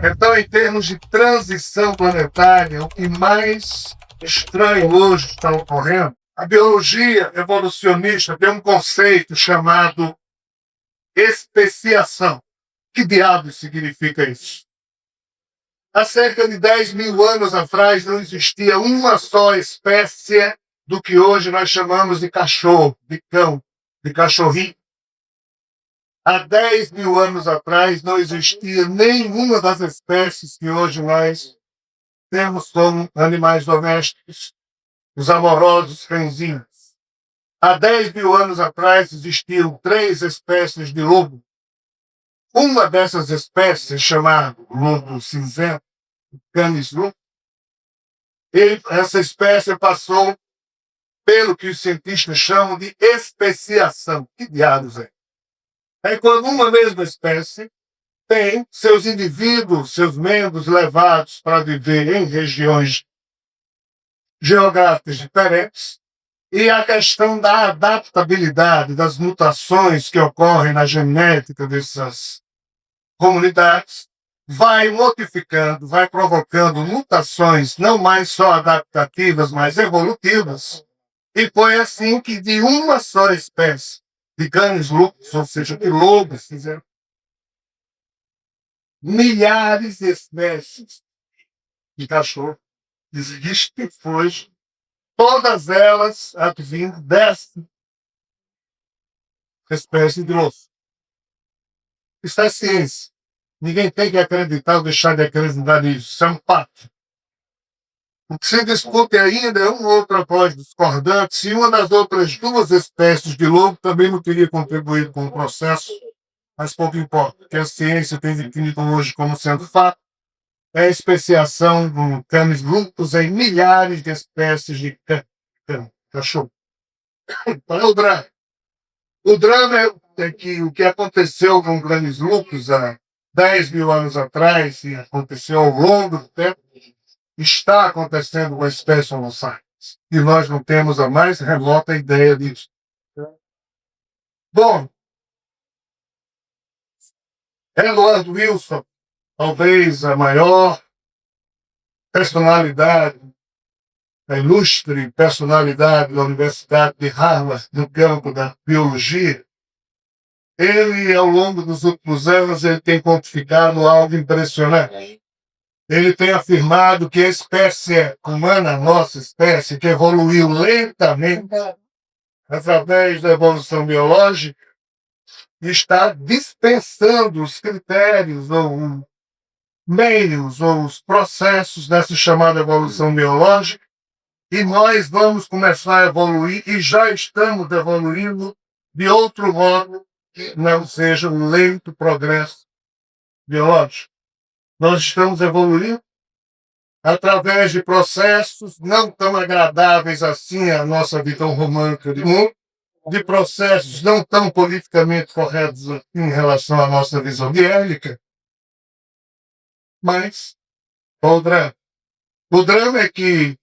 Então, em termos de transição planetária, o que mais estranho hoje está ocorrendo, a biologia evolucionista tem um conceito chamado especiação. Que diabos significa isso? Há cerca de 10 mil anos atrás não existia uma só espécie do que hoje nós chamamos de cachorro, de cão, de cachorrinho. Há 10 mil anos atrás não existia nenhuma das espécies que hoje nós temos como animais domésticos, os amorosos cãezinhos. Há 10 mil anos atrás existiam 3 espécies de lobo. Uma dessas espécies, chamada lobo cinzento, Canis lupus, essa espécie passou pelo que os cientistas chamam de especiação. Que diabos é? É quando uma mesma espécie tem seus indivíduos, seus membros levados para viver em regiões geográficas diferentes, e a questão da adaptabilidade, das mutações que ocorrem na genética dessas comunidades, vai modificando, vai provocando mutações não mais só adaptativas, mas evolutivas. E foi assim que de uma só espécie de Canis lupus, ou seja, de lobos, fizeram milhares de espécies de cachorro. Existem hoje, todas elas advindo dessa espécie de osso. Isso é ciência. Ninguém tem que acreditar ou deixar de acreditar nisso. Isso é um fato. O que se discute ainda é uma outra voz discordante se uma das outras 2 espécies de lobo também não teria contribuído com o processo, mas pouco importa. O que a ciência tem definido hoje como sendo fato é a especiação do Canis lupus em milhares de espécies de cachorro. Qual é o drama? O drama é que o que aconteceu com o Canis lupus há 10 mil anos atrás, e aconteceu ao longo do tempo, está acontecendo com a espécie Homo sapiens. E nós não temos a mais remota ideia disso. Bom, Edward Wilson, talvez a maior personalidade, a ilustre personalidade da Universidade de Harvard no campo da biologia, ele, ao longo dos últimos anos, ele tem pontificado algo impressionante. Ele tem afirmado que a espécie humana, a nossa espécie, que evoluiu lentamente através da evolução biológica, está dispensando os critérios ou meios ou os processos dessa chamada evolução biológica, e nós vamos começar a evoluir e já estamos evoluindo de outro modo que não seja um lento progresso biológico. Nós estamos evoluindo através de processos não tão agradáveis assim à nossa visão romântica de mundo, de processos não tão politicamente corretos em relação à nossa visão biélica, mas o drama é que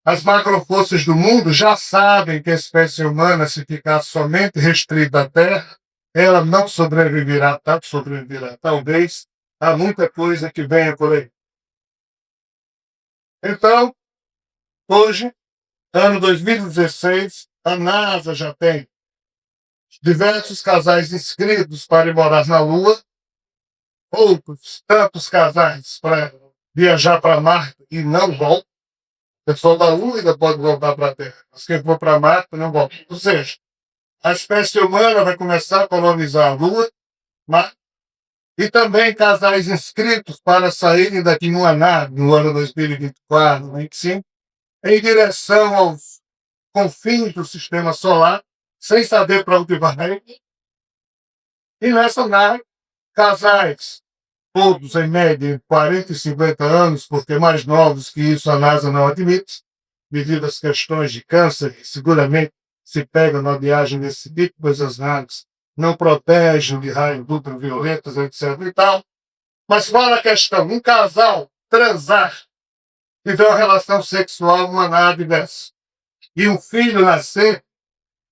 as macroforças do mundo já sabem que a espécie humana, se ficar somente restrita à Terra, ela não sobreviverá, talvez, há muita coisa que venha por aí. Então, hoje, ano 2016, a NASA já tem diversos casais inscritos para ir morar na Lua, outros tantos casais para viajar para Marte e não voltam. O pessoal da Lua ainda pode voltar para a Terra, mas quem for para Marte não volta. Ou seja, a espécie humana vai começar a colonizar a Lua, Marte, e também casais inscritos para saírem daqui numa nave no ano 2024, 2025, em direção aos confins do sistema solar, sem saber para onde vai. E nessa nave, casais, todos em média de 40 e 50 anos, porque mais novos que isso a NASA não admite, devido às questões de câncer, que seguramente se pegam na viagem desse tipo, pois as naves não protegem de raios ultravioletas, etc. e tal. Mas fora a questão, um casal transar, tiver uma relação sexual numa nave dessa, e um filho nascer,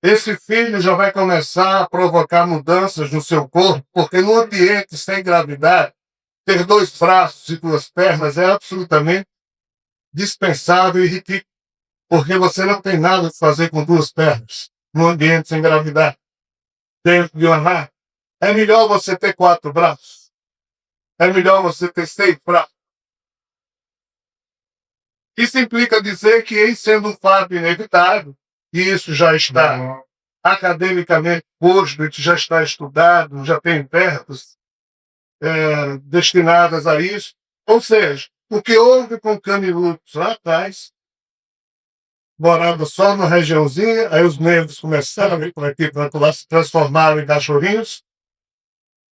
esse filho já vai começar a provocar mudanças no seu corpo, porque no ambiente sem gravidade, ter 2 braços e 2 pernas é absolutamente dispensável e ridículo, porque você não tem nada a fazer com 2 pernas no ambiente sem gravidade, dentro de uma nave. É melhor você ter 4 braços. É melhor você ter 6 braços. Isso implica dizer que, em sendo um fato inevitável, e isso já está academicamente posto, já está estudado, já tem verbos destinadas a isso, ou seja, o que houve com camelutos lá atrás, morando só na regiãozinha, aí os negros começaram a ver como é que se transformaram em cachorrinhos.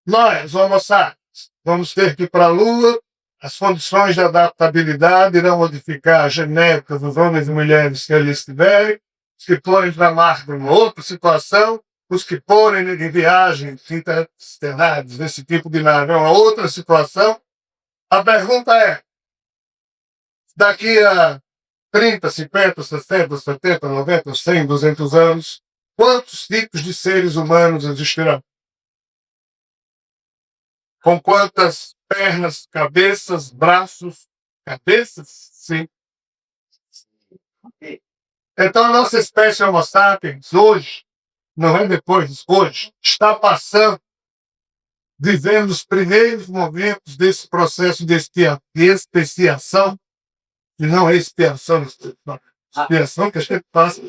Nós, Homo sapiens, vamos ter que ir para a Lua, as condições de adaptabilidade irão modificar a genética dos homens e mulheres que ali estiverem, os que forem para Marte em outra situação, os que forem em viagens interestelares, desse tipo de nave, é uma outra situação. A pergunta é, daqui a 30, 50, 60, 70, 90, 100, 200 anos, quantos tipos de seres humanos existirão? Com quantas pernas, cabeças, braços, cabeças? Sim. Então a nossa espécie Homo sapiens, hoje, não é depois, hoje, está passando, vivendo os primeiros momentos desse processo de especiação, e não é expiação, expiação que a gente passa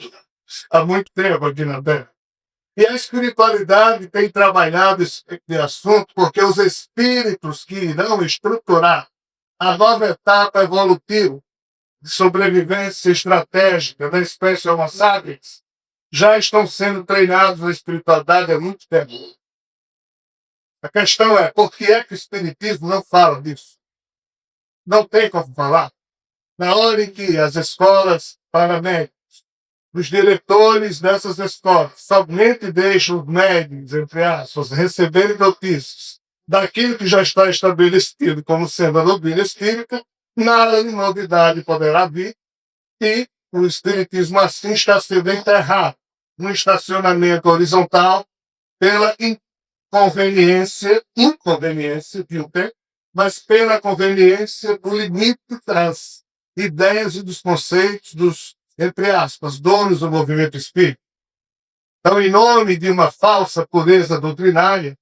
há muito tempo aqui na Terra. E a espiritualidade tem trabalhado esse tipo de assunto porque os espíritos que irão estruturar a nova etapa evolutiva de sobrevivência estratégica da espécie Homo sapiens já estão sendo treinados na espiritualidade há muito tempo. A questão é, por que é que o espiritismo não fala disso? Não tem como falar. Na hora em que as escolas paramédicas, os diretores dessas escolas somente deixam os médicos, entre aspas, receberem notícias daquilo que já está estabelecido como sendo a doutrina espírita, nada de novidade poderá vir e o espiritismo assim está sendo enterrado no estacionamento horizontal pela inconveniência de um tempo, mas pela conveniência do limite das ideias e dos conceitos dos, entre aspas, donos do movimento espírita. Então, em nome de uma falsa pureza doutrinária,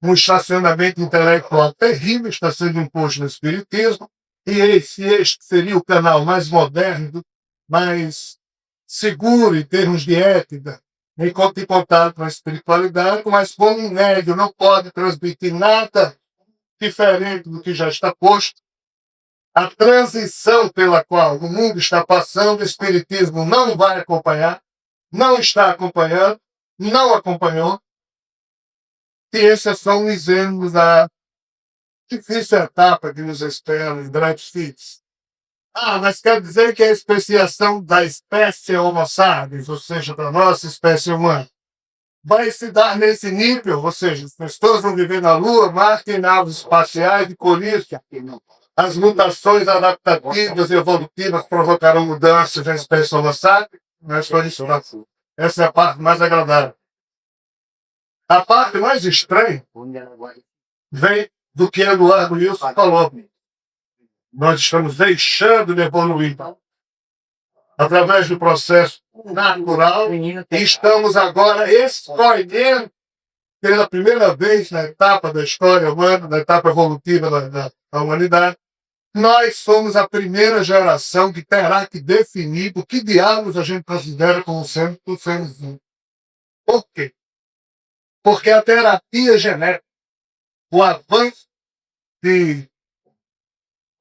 um estacionamento intelectual terrível está sendo imposto no espiritismo, e este seria o canal mais moderno, mais seguro em termos de ética, enquanto em contato com a espiritualidade, mas como um médium não pode transmitir nada diferente do que já está posto, a transição pela qual o mundo está passando, o espiritismo não vai acompanhar, não está acompanhando, não acompanhou, e esse é só um exemplo da difícil etapa que nos espera em breves feats. Mas quer dizer que a especiação da espécie Homo sapiens, ou seja, da nossa espécie humana, vai se dar nesse nível, ou seja, as pessoas vão viver na Lua, Marte em naves espaciais e por isso as mutações adaptativas e evolutivas provocarão mudanças na espécie Homo sapiens. Não é só isso, não. Essa é a parte mais agradável. A parte mais estranha vem do que Eduardo Wilson falou. Nós estamos deixando de evoluir através do processo natural e estamos agora escolhendo pela primeira vez na etapa da história humana, na etapa evolutiva da humanidade, nós somos a primeira geração que terá que definir o que diabos a gente considera como sendo humano. Por quê? Porque a terapia genética, o avanço de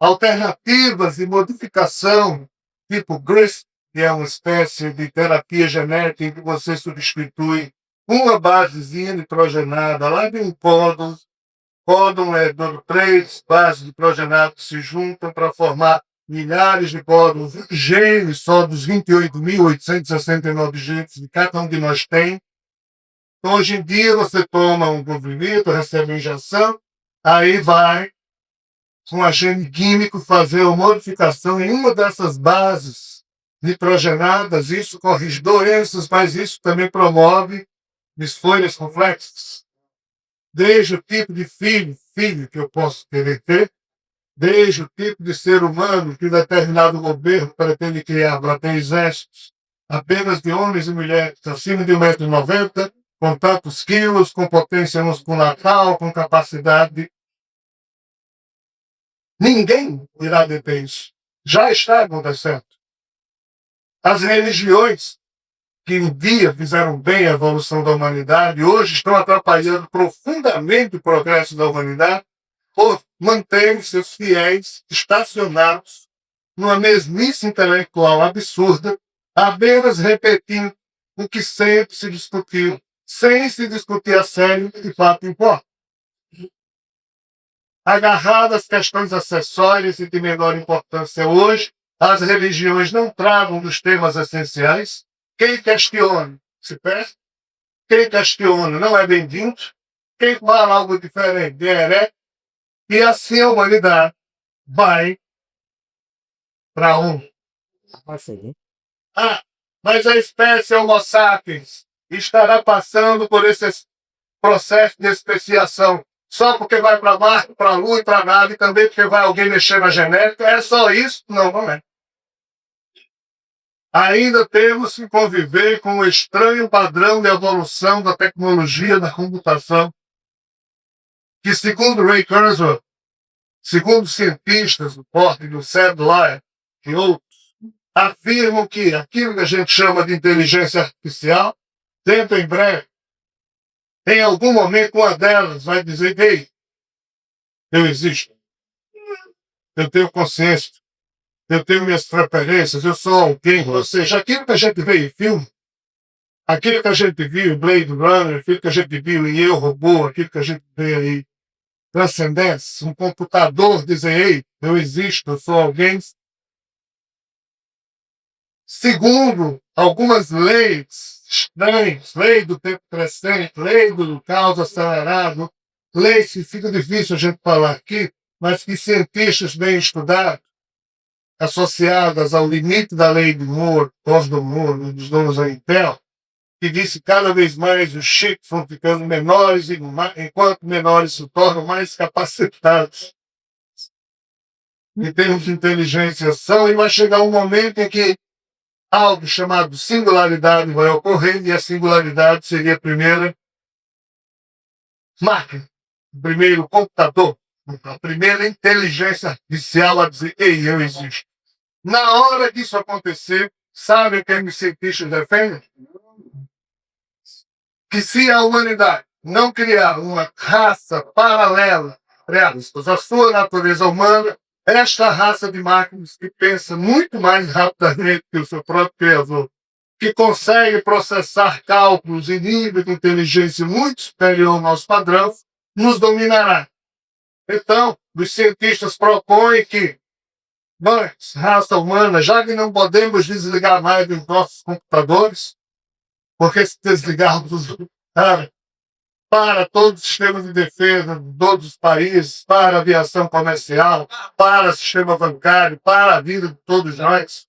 alternativas de modificação, tipo GRISP, que é uma espécie de terapia genética em que você substitui uma basezinha nitrogenada lá de um códon. Códon é 3 bases nitrogenadas que se juntam para formar milhares de códons, genes só dos 28.869 genes que cada um de nós tem. Então, hoje em dia, você toma um comprimido, recebe uma injeção, aí vai com um agente químico fazer uma modificação em uma dessas bases nitrogenadas. Isso corrige doenças, mas isso também promove disforias complexas. desde o tipo de filho que eu posso querer ter, desde o tipo de ser humano que determinado governo pretende criar para ter exércitos apenas de homens e mulheres acima de 1,90 m, com tantos quilos, com potência muscular tal, com capacidade. Ninguém irá deter isso. Já está acontecendo. As religiões que um dia fizeram bem à evolução da humanidade, hoje estão atrapalhando profundamente o progresso da humanidade por manterem seus fiéis estacionados numa mesmice intelectual absurda, apenas repetindo o que sempre se discutiu, sem se discutir a sério o que de fato importa. Agarradas às questões acessórias e de menor importância hoje, as religiões não tratam dos temas essenciais. Quem questiona se perde, quem questiona não é bem-vindo, quem fala algo diferente é herético, e assim a humanidade vai para um. Ah, mas a espécie Homo sapiens estará passando por esse processo de especiação só porque vai para Marte, para a Lua e para nada, e também porque vai alguém mexer na genética. É só isso? Não, não é. Ainda temos que conviver com o estranho padrão de evolução da tecnologia da computação, que, segundo Ray Kurzweil, segundo cientistas do porte do Sadler e outros, afirmam que aquilo que a gente chama de inteligência artificial, dentro em breve, em algum momento, uma delas vai dizer: ei, eu existo, eu tenho consciência, eu tenho minhas preferências, eu sou alguém. Ou seja, aquilo que a gente vê em filme, aquilo que a gente viu em Blade Runner, aquilo que a gente viu em Eu, Robô, aquilo que a gente vê aí, Transcendência, um computador dizer: ei, eu existo, eu sou alguém. Segundo algumas leis estranhas, lei do tempo crescente, lei do caos acelerado, leis que fica difícil a gente falar aqui, mas que cientistas bem estudados, associadas ao limite da lei de Moore, do Moore, dos donos da Intel, que disse que cada vez mais os chips vão ficando menores e enquanto menores se tornam mais capacitados em termos de inteligência são, e vai chegar um momento em que algo chamado singularidade vai ocorrer, e a singularidade seria a primeira máquina, o primeiro computador, a primeira inteligência artificial a dizer: ei, eu existo. Na hora disso acontecer, sabe o que os cientistas defendem? Que se a humanidade não criar uma raça paralela à sua natureza humana, esta raça de máquinas que pensa muito mais rapidamente que o seu próprio criador, que consegue processar cálculos em nível de inteligência muito superior ao nosso padrão, nos dominará. Então, os cientistas propõem que nós, raça humana, já que não podemos desligar mais dos nossos computadores, porque se desligarmos para todos os sistemas de defesa de todos os países, para a aviação comercial, para o sistema bancário, para a vida de todos nós.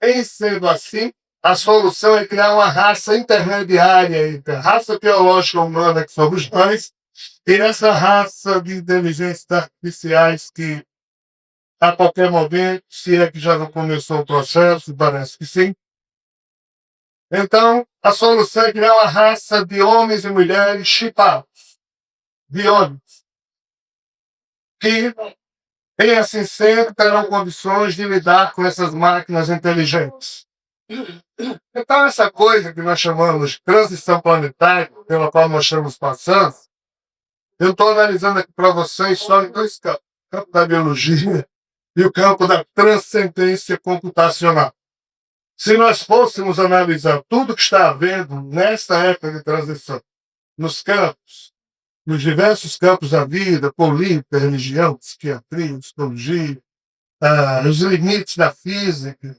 Em sendo assim, a solução é criar uma raça intermediária entre a raça biológica humana, que somos nós, e essa raça de inteligências artificiais que, a qualquer momento, se é que já não começou o processo, parece que sim. Então, a solução é criar uma raça de homens e mulheres chipados, biônicos, que, em assim sendo, terão condições de lidar com essas máquinas inteligentes. Então, essa coisa que nós chamamos de transição planetária, pela qual nós estamos passando, eu estou analisando aqui para vocês só em dois campos: o campo da biologia e o campo da transcendência computacional. Se nós fôssemos analisar tudo que está havendo nesta época de transição, nos campos, nos diversos campos da vida, política, religião, psiquiatria, psicologia, os limites da física,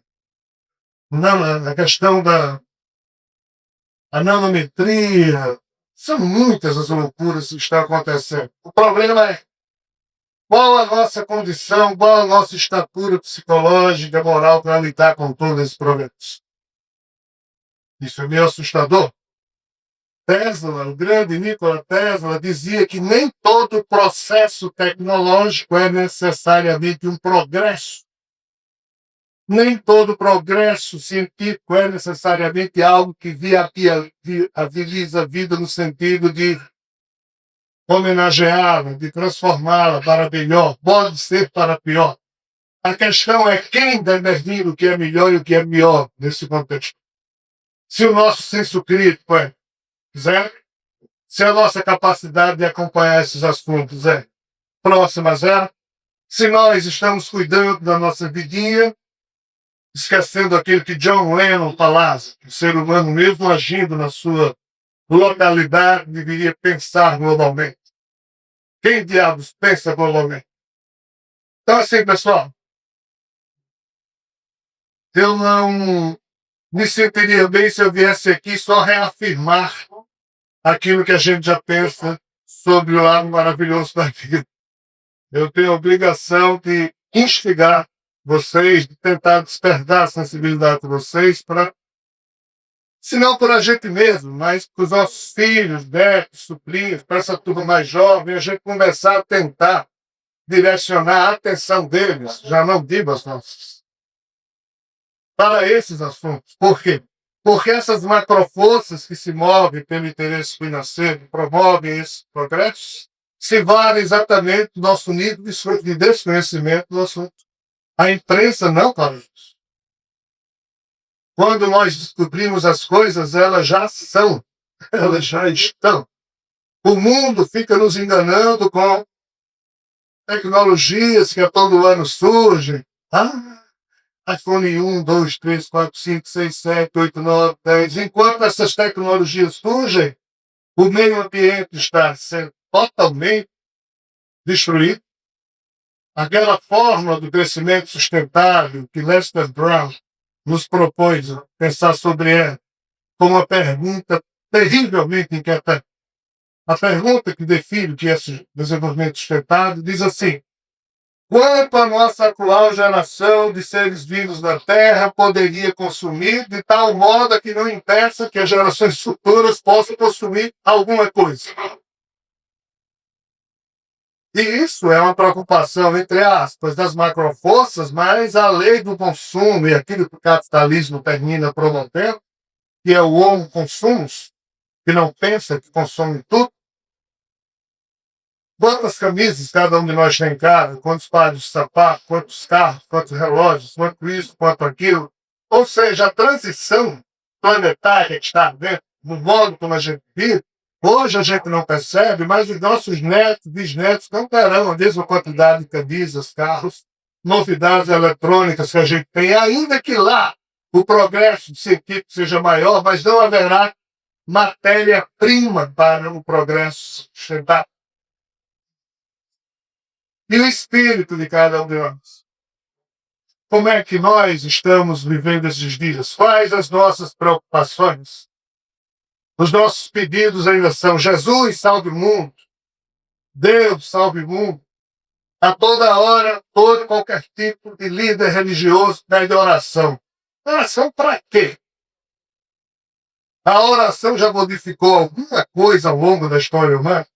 a questão da nanometria, são muitas as loucuras que estão acontecendo. O problema é qual a nossa condição, qual a nossa estatura psicológica, moral para lidar com todos esses problemas. Isso é meio assustador. Tesla, o grande Nikola Tesla, dizia que nem todo processo tecnológico é necessariamente um progresso. Nem todo progresso científico é necessariamente algo que viabiliza a vida no sentido de homenageá-la, de transformá-la para melhor. Pode ser para pior. A questão é quem determina o que é melhor e o que é pior nesse contexto. Se o nosso senso crítico é zero, se a nossa capacidade de acompanhar esses assuntos é próxima a zero, se nós estamos cuidando da nossa vidinha, esquecendo aquilo que John Lennon falava, que o ser humano, mesmo agindo na sua localidade, deveria pensar globalmente. Quem diabos pensa globalmente? Então, assim, pessoal, eu não me sentiria bem se eu viesse aqui só reafirmar aquilo que a gente já pensa sobre o lado maravilhoso da vida. Eu tenho a obrigação de instigar vocês, de tentar despertar a sensibilidade de vocês para, se não por a gente mesmo, mas para os nossos filhos, netos, sobrinhos, para essa turma mais jovem, a gente começar a tentar direcionar a atenção deles, já não digo as nossas, para esses assuntos. Por quê? Porque essas macroforças que se movem pelo interesse financeiro, promovem esse progresso, se valem exatamente do nosso nível de desconhecimento do assunto. A imprensa não fala isso. Quando nós descobrimos as coisas, elas já são, elas já estão. O mundo fica nos enganando com tecnologias que a todo ano surgem. iPhone 1, 2, 3, 4, 5, 6, 7, 8, 9, 10. Enquanto essas tecnologias surgem, o meio ambiente está sendo totalmente destruído. Aquela fórmula do crescimento sustentável que Lester Brown nos propõe pensar sobre ela, com uma pergunta terrivelmente inquietante. A pergunta que define o que é desenvolvimento sustentável diz assim: quanto a nossa atual geração de seres vivos na Terra poderia consumir de tal modo que não impeça que as gerações futuras possam consumir alguma coisa? E isso é uma preocupação, entre aspas, das macroforças, mas a lei do consumo e aquilo que o capitalismo termina promovendo, que é o homo consumos, que não pensa, que consome tudo. Quantas camisas cada um de nós tem em casa, quantos pares de sapato, quantos carros, quantos relógios, quanto isso, quanto aquilo. Ou seja, a transição planetária que está dentro, no modo como a gente vive, hoje a gente não percebe, mas os nossos netos, bisnetos, não terão a mesma quantidade de camisas, carros, novidades eletrônicas que a gente tem, ainda que lá o progresso científico seja maior, mas não haverá matéria-prima para o progresso sustentável. E o espírito de cada um de nós? Como é que nós estamos vivendo esses dias? Quais as nossas preocupações? Os nossos pedidos ainda são: Jesus, salve o mundo. Deus, salve o mundo. A toda hora, todo e qualquer tipo de líder religioso pede oração. Oração para quê? A oração já modificou alguma coisa ao longo da história humana?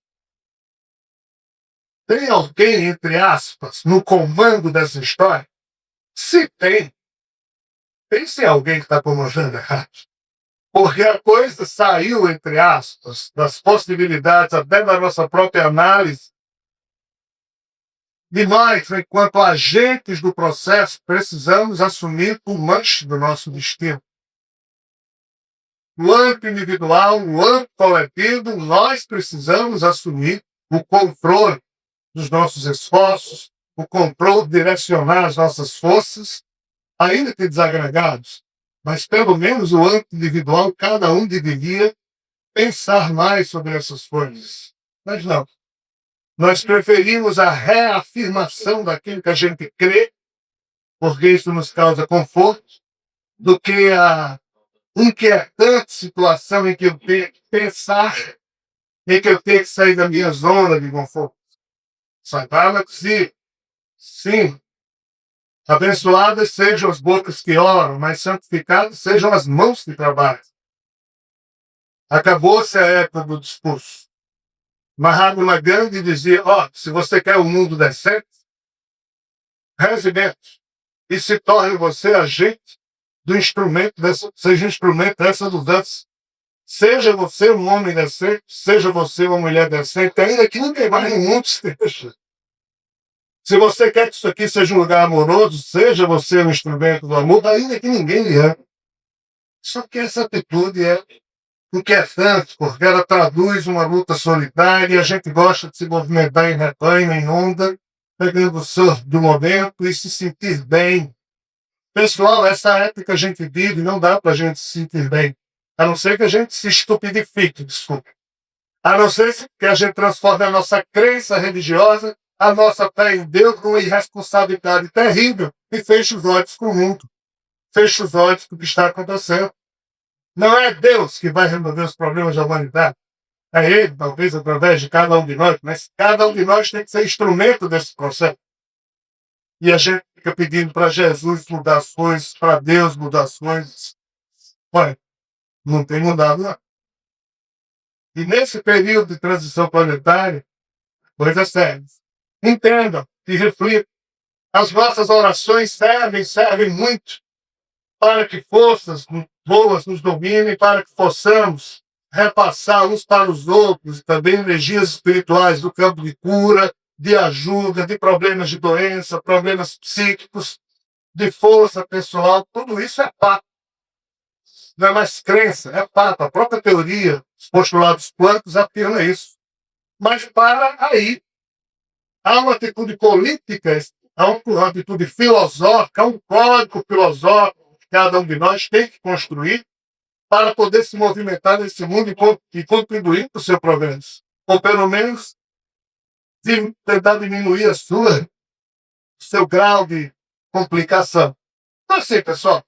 Tem alguém, entre aspas, no comando dessa história? Se tem, pense em alguém que está comandando errado. Porque a coisa saiu, entre aspas, das possibilidades, até da nossa própria análise, de nós, enquanto agentes do processo, precisamos assumir o manche do nosso destino. No âmbito individual, no âmbito coletivo, nós precisamos assumir o controle dos nossos esforços, o controle, direcionar as nossas forças, ainda que desagregados, mas pelo menos o âmbito individual, cada um deveria pensar mais sobre essas coisas. Mas não. Nós preferimos a reafirmação daquilo que a gente crê, porque isso nos causa conforto, do que a inquietante situação em que eu tenho que pensar, em que eu tenho que sair da minha zona de conforto. Sagrada que sim, abençoadas sejam as bocas que oram, mas santificadas sejam as mãos que trabalham. Acabou-se a época do discurso. Mahatma Gandhi dizia: se você quer um mundo decente, reze menos e se torne você agente do instrumento seja instrumento dessa mudança. Seja você um homem decente, seja você uma mulher decente, ainda que ninguém mais no mundo esteja. Se você quer que isso aqui seja um lugar amoroso, seja você um instrumento do amor, ainda que ninguém lhe ame. Só que essa atitude é inquietante, porque ela traduz uma luta solitária e a gente gosta de se movimentar em rebanho, em onda, pegando o surf do momento e se sentir bem. Pessoal, essa época que a gente vive, não dá para a gente se sentir bem. A não ser que a gente se estupidifique, desculpa. A não ser que a gente transforme a nossa crença religiosa, a nossa fé em Deus, numa irresponsabilidade terrível e feche os olhos com o mundo. Feche os olhos para o que está acontecendo. Não é Deus que vai resolver os problemas da humanidade. É Ele, talvez, através de cada um de nós, mas cada um de nós tem que ser instrumento desse processo. E a gente fica pedindo para Jesus mudar as coisas, para Deus mudar as coisas. Olha, não tem mudado, não. E nesse período de transição planetária, coisas sérias. Entendam e reflitam. As nossas orações servem muito para que forças boas nos dominem, para que possamos repassar uns para os outros, e também energias espirituais do campo de cura, de ajuda, de problemas de doença, problemas psíquicos, de força pessoal. Tudo isso é papo. Não é mais crença, é papo. A própria teoria, os postulados quânticos afirma isso. Mas para aí. Há uma atitude política, há uma atitude filosófica, há um código filosófico que cada um de nós tem que construir para poder se movimentar nesse mundo e contribuir para o seu progresso. Ou pelo menos tentar diminuir o seu grau de complicação. Então assim, pessoal,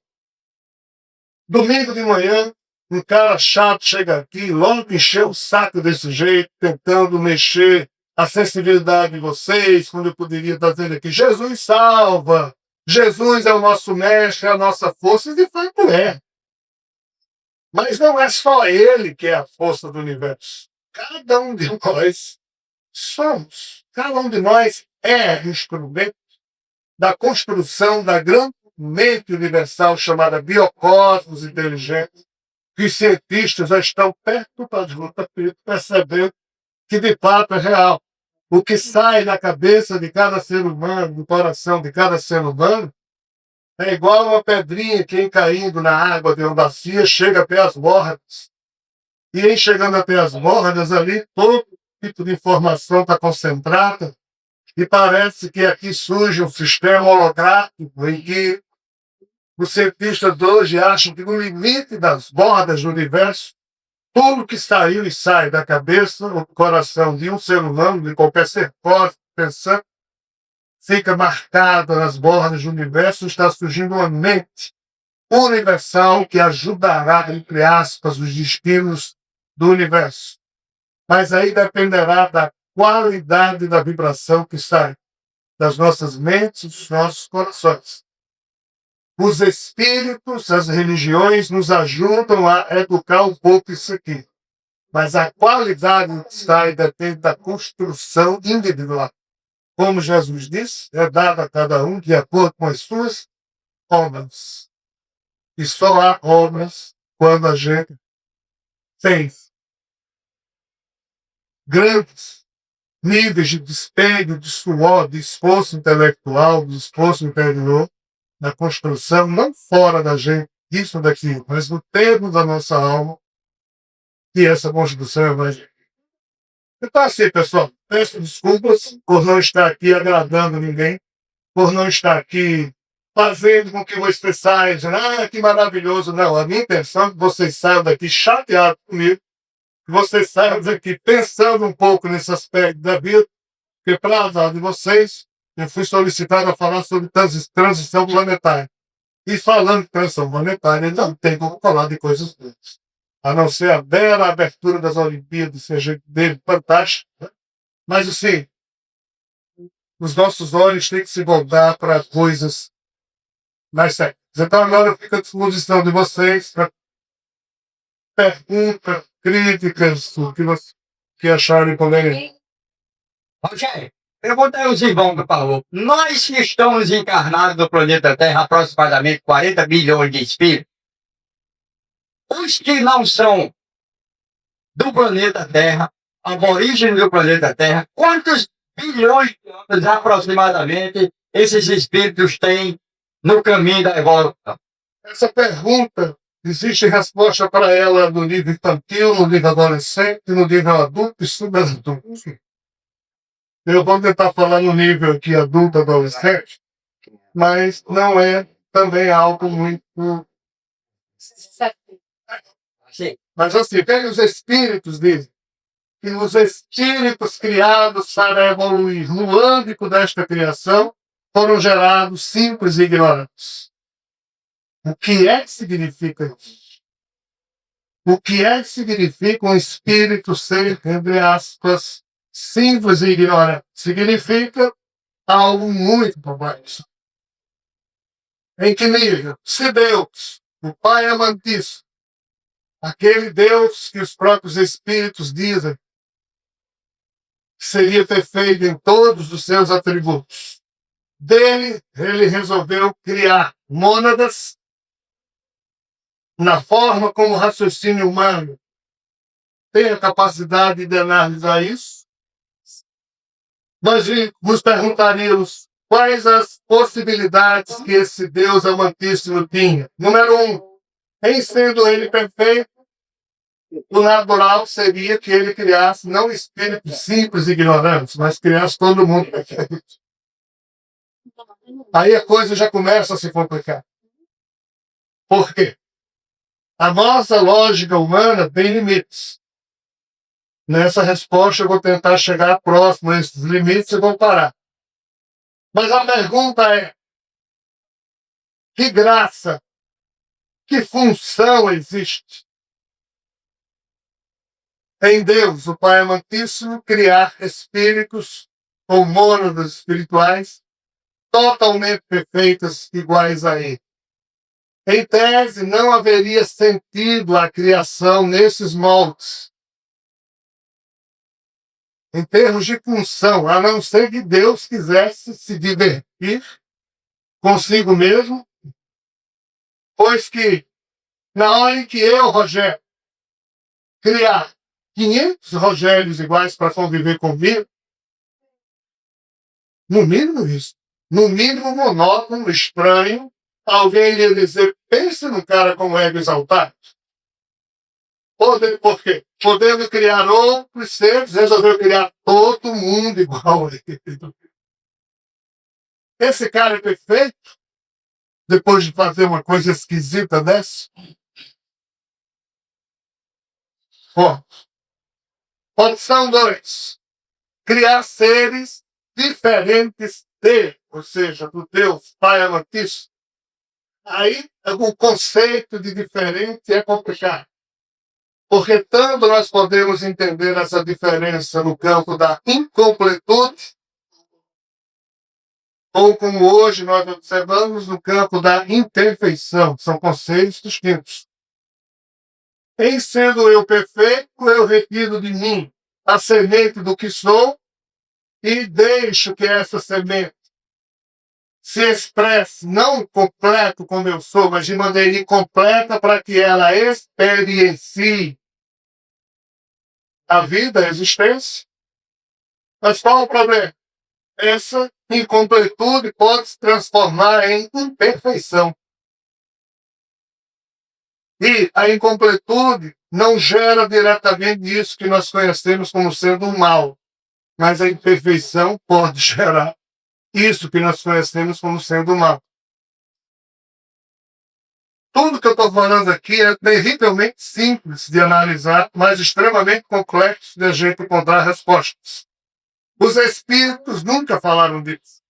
domingo de manhã, um cara chato chega aqui, logo encheu o saco desse jeito, tentando mexer a sensibilidade de vocês, quando eu poderia estar dizendo aqui, Jesus salva, Jesus é o nosso mestre, é a nossa força, e de fato é. Mas não é só ele que é a força do universo. Cada um de nós somos. Cada um de nós é instrumento da construção da grande mente universal chamada biocosmos inteligente, que os cientistas já estão perto para perceber que de fato é real. O que sai da cabeça de cada ser humano, do coração de cada ser humano, é igual uma pedrinha que, caindo na água de uma bacia, chega até as bordas. E em chegando até as bordas ali, todo tipo de informação está concentrada, e parece que aqui surge um sistema holográfico em que os cientistas de hoje acham que no limite das bordas do universo, tudo que saiu e sai da cabeça ou do coração de um ser humano, de qualquer ser pensando, fica marcado nas bordas do universo, está surgindo uma mente universal que ajudará, entre aspas, os destinos do universo. Mas aí dependerá da qualidade da vibração que sai das nossas mentes, dos nossos corações. Os espíritos, as religiões nos ajudam a educar um pouco isso aqui. Mas a qualidade que sai depende da construção individual. Como Jesus disse, é dado a cada um de acordo com as suas obras. E só há obras quando a gente tem grandes níveis de despejo, de suor, de esforço intelectual, de esforço interior, na construção, não fora da gente, isso daqui, mas no termo da nossa alma, que essa construção evangélica. Então, assim, pessoal, peço desculpas por não estar aqui agradando ninguém, por não estar aqui fazendo com que vocês saiam dizendo, que maravilhoso. Não, a minha intenção é que vocês saiam daqui chateados comigo, que vocês saiam daqui pensando um pouco nesse aspecto da vida, porque, para azar de vocês, eu fui solicitado a falar sobre transição planetária. E falando de transição planetária, não tem como falar de coisas boas. A não ser a bela abertura das Olimpíadas, seja dele fantástico. Né? Mas, assim, os nossos olhos têm que se voltar para coisas mais sérias. Então, agora fica à disposição de vocês para perguntas, críticas, o que você que acharem conveniente. Rogério, pergunta aí os irmãos do falou. Nós que estamos encarnados no planeta Terra, aproximadamente 40 bilhões de espíritos, os que não são do planeta Terra, aborígenes do planeta Terra, quantos bilhões de anos aproximadamente esses espíritos têm no caminho da evolução? Essa pergunta, existe resposta para ela no nível infantil, no nível adolescente, no nível adulto e subadulto. Eu vou tentar falar no nível aqui adulto, adolescente, mas não é também algo muito. Sim. Mas assim, pega os espíritos dele. Que os espíritos criados para evoluir no âmbito desta criação foram gerados simples e ignorantes. O que é que significa isso? O que é que significa um espírito ser, entre aspas, simples e ignorante? Significa algo muito complexo. Em que nível? Se Deus, o Pai amantíssimo, aquele Deus que os próprios espíritos dizem que seria perfeito em todos os seus atributos, dele, ele resolveu criar mônadas na forma como o raciocínio humano tem a capacidade de analisar isso. Nós nos perguntaríamos quais as possibilidades que esse Deus amantíssimo tinha. Número um, em sendo ele perfeito, o natural seria que ele criasse não espíritos simples e ignorantes, mas criasse todo mundo perfeito. Aí a coisa já começa a se complicar. Por quê? A nossa lógica humana tem limites. Nessa resposta eu vou tentar chegar próximo a esses limites e vou parar. Mas a pergunta é: que graça, que função existe em Deus, o Pai Amantíssimo, criar espíritos ou mônadas espirituais totalmente perfeitas, iguais a Ele? Em tese, não haveria sentido a criação nesses moldes. Em termos de função, a não ser que Deus quisesse se divertir consigo mesmo, pois que, na hora em que eu, Rogério, criar 500 Rogérios iguais para conviver comigo, no mínimo isso, no mínimo monótono, estranho, alguém iria dizer, pense no cara com ego exaltado. Por quê? Podendo criar outros seres, resolveu criar todo mundo igual a ele. Esse cara é perfeito, depois de fazer uma coisa esquisita dessa? Bom, opção 2. Criar seres diferentes dele, ou seja, do Deus Pai Amantíssimo. Aí o conceito de diferente é complicado. Porque tanto nós podemos entender essa diferença no campo da incompletude, ou como hoje nós observamos no campo da imperfeição. São conceitos distintos. Em sendo eu perfeito, eu retiro de mim a semente do que sou e deixo que essa semente se expresse não completo como eu sou, mas de maneira incompleta para que ela experiencie a vida, a existência. Mas qual o problema? Essa incompletude pode se transformar em imperfeição. E a incompletude não gera diretamente isso que nós conhecemos como sendo o mal, mas a imperfeição pode gerar isso que nós conhecemos como sendo o mal. Tudo que eu estou falando aqui é terrivelmente simples de analisar, mas extremamente complexo de a gente encontrar respostas. Os espíritos nunca falaram disso.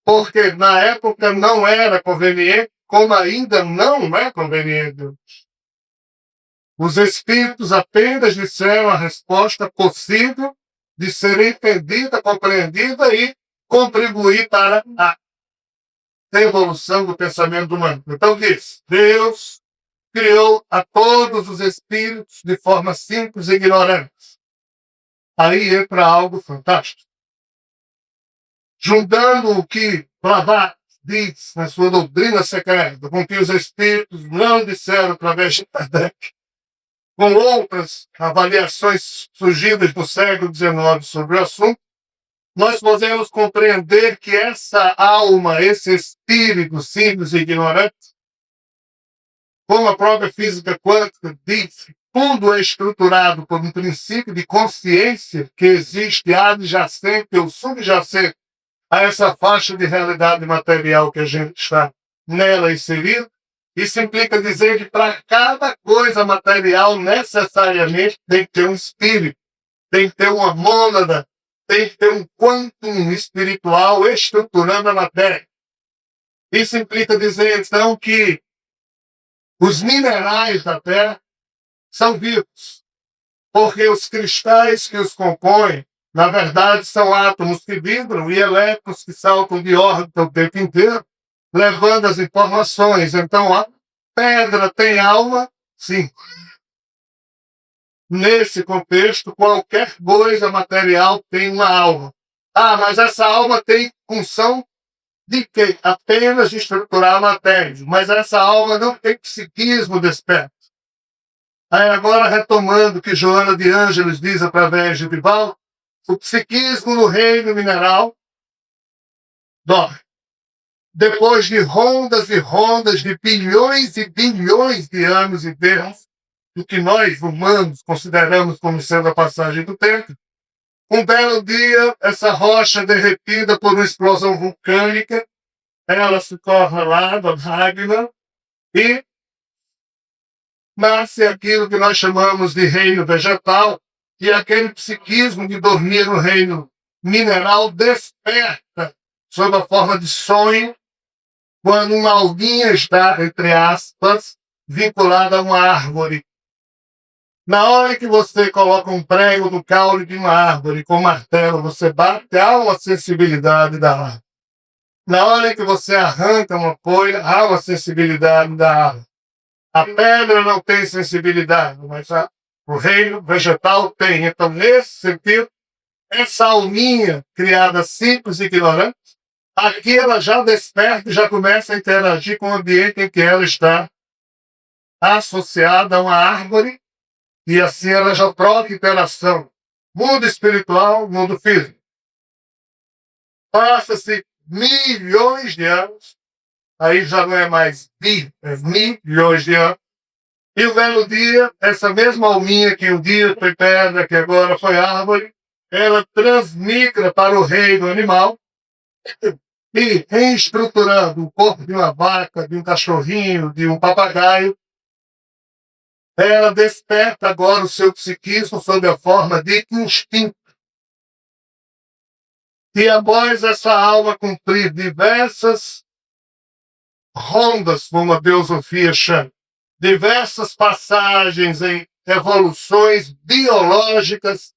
Porque na época não era conveniente, como ainda não é conveniente. Os espíritos apenas disseram a resposta possível de ser entendida, compreendida e contribuir para a evolução do pensamento humano. Então diz, Deus criou a todos os espíritos de forma simples e ignorante. Aí entra algo fantástico. Juntando o que Blavatsky diz na sua doutrina secreta, com que os espíritos não disseram através de Kardec, com outras avaliações surgidas no século XIX sobre o assunto, nós podemos compreender que essa alma, esse espírito simples e ignorante, como a própria física quântica diz, tudo é estruturado por um princípio de consciência que existe adjacente ou subjacente a essa faixa de realidade material que a gente está nela inserido. Isso implica dizer que para cada coisa material necessariamente tem que ter um espírito, tem que ter uma mônada, tem que ter um quantum espiritual estruturando a matéria. Isso implica dizer, então, que os minerais da Terra são vivos, porque os cristais que os compõem, na verdade, são átomos que vibram e elétrons que saltam de órbita o tempo inteiro, levando as informações. Então, a pedra tem alma? Sim. Nesse contexto, qualquer coisa material tem uma alma. Ah, mas essa alma tem função de quê? Apenas de estruturar a matéria. Mas essa alma não tem psiquismo desperto. Aí agora, retomando o que Joana de Ângeles diz através de Vivaldo, o psiquismo no reino mineral dorme. Depois de rondas e rondas de bilhões e bilhões de anos e terras, do que nós, humanos, consideramos como sendo a passagem do tempo, um belo dia, essa rocha derretida por uma explosão vulcânica, ela se torna lá, da magma, e nasce aquilo que nós chamamos de reino vegetal, e aquele psiquismo de dormir no reino mineral desperta sob a forma de sonho, quando uma alguinha está, entre aspas, vinculada a uma árvore. Na hora que você coloca um prego no caule de uma árvore, com um martelo, você bate, há uma sensibilidade da árvore. Na hora que você arranca uma folha, há uma sensibilidade da árvore. A pedra não tem sensibilidade, mas o reino vegetal tem. Então, nesse sentido, essa alminha criada simples e ignorante, aqui ela já desperta e já começa a interagir com o ambiente em que ela está associada a uma árvore, e assim ela já troca interação. Mundo espiritual, mundo físico. Passa-se milhões de anos, aí já não é mais milhões de anos, e um belo dia, essa mesma alminha que um dia foi pedra, que agora foi árvore, ela transmigra para o reino animal e, reestruturando o corpo de uma vaca, de um cachorrinho, de um papagaio, ela desperta agora o seu psiquismo sob a forma de instinto. E após essa alma cumprir diversas rondas, como a teosofia chama, diversas passagens em evoluções biológicas,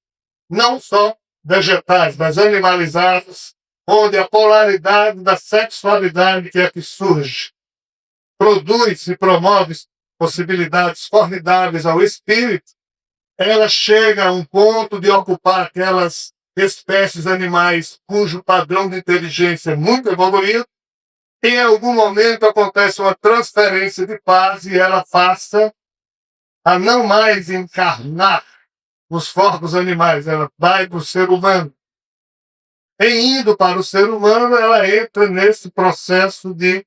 não só vegetais, mas animalizadas, onde a polaridade da sexualidade que é que surge produz e promove possibilidades formidáveis ao espírito, ela chega a um ponto de ocupar aquelas espécies animais cujo padrão de inteligência é muito evoluído. Em algum momento acontece uma transferência de paz e ela passa a não mais encarnar os corpos animais, ela vai para o ser humano. Em indo para o ser humano, ela entra nesse processo de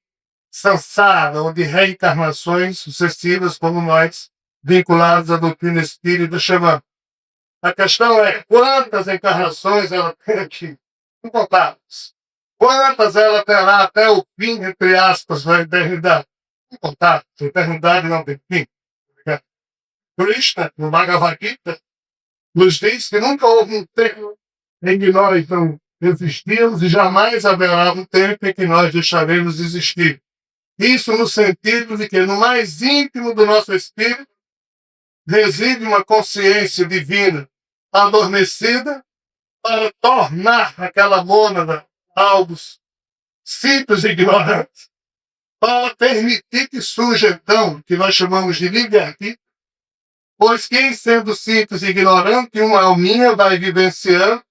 samsara, ou de reencarnações sucessivas, como nós, vinculados à doutrina espírita, chamamos. A questão é quantas encarnações ela tem aqui? Incontáveis. Quantas ela terá até o fim, entre aspas, da eternidade? Incontáveis. A eternidade não tem fim. Krishna, no Bhagavad Gita, nos diz que nunca houve um tempo em que nós então existimos e jamais haverá um tempo em que nós deixaremos de existir. Isso no sentido de que no mais íntimo do nosso espírito reside uma consciência divina adormecida para tornar aquela mônada algo simples e ignorante, para permitir que surja, então, que nós chamamos de livre-arbítrio, pois quem, sendo simples e ignorante, uma alminha vai vivenciando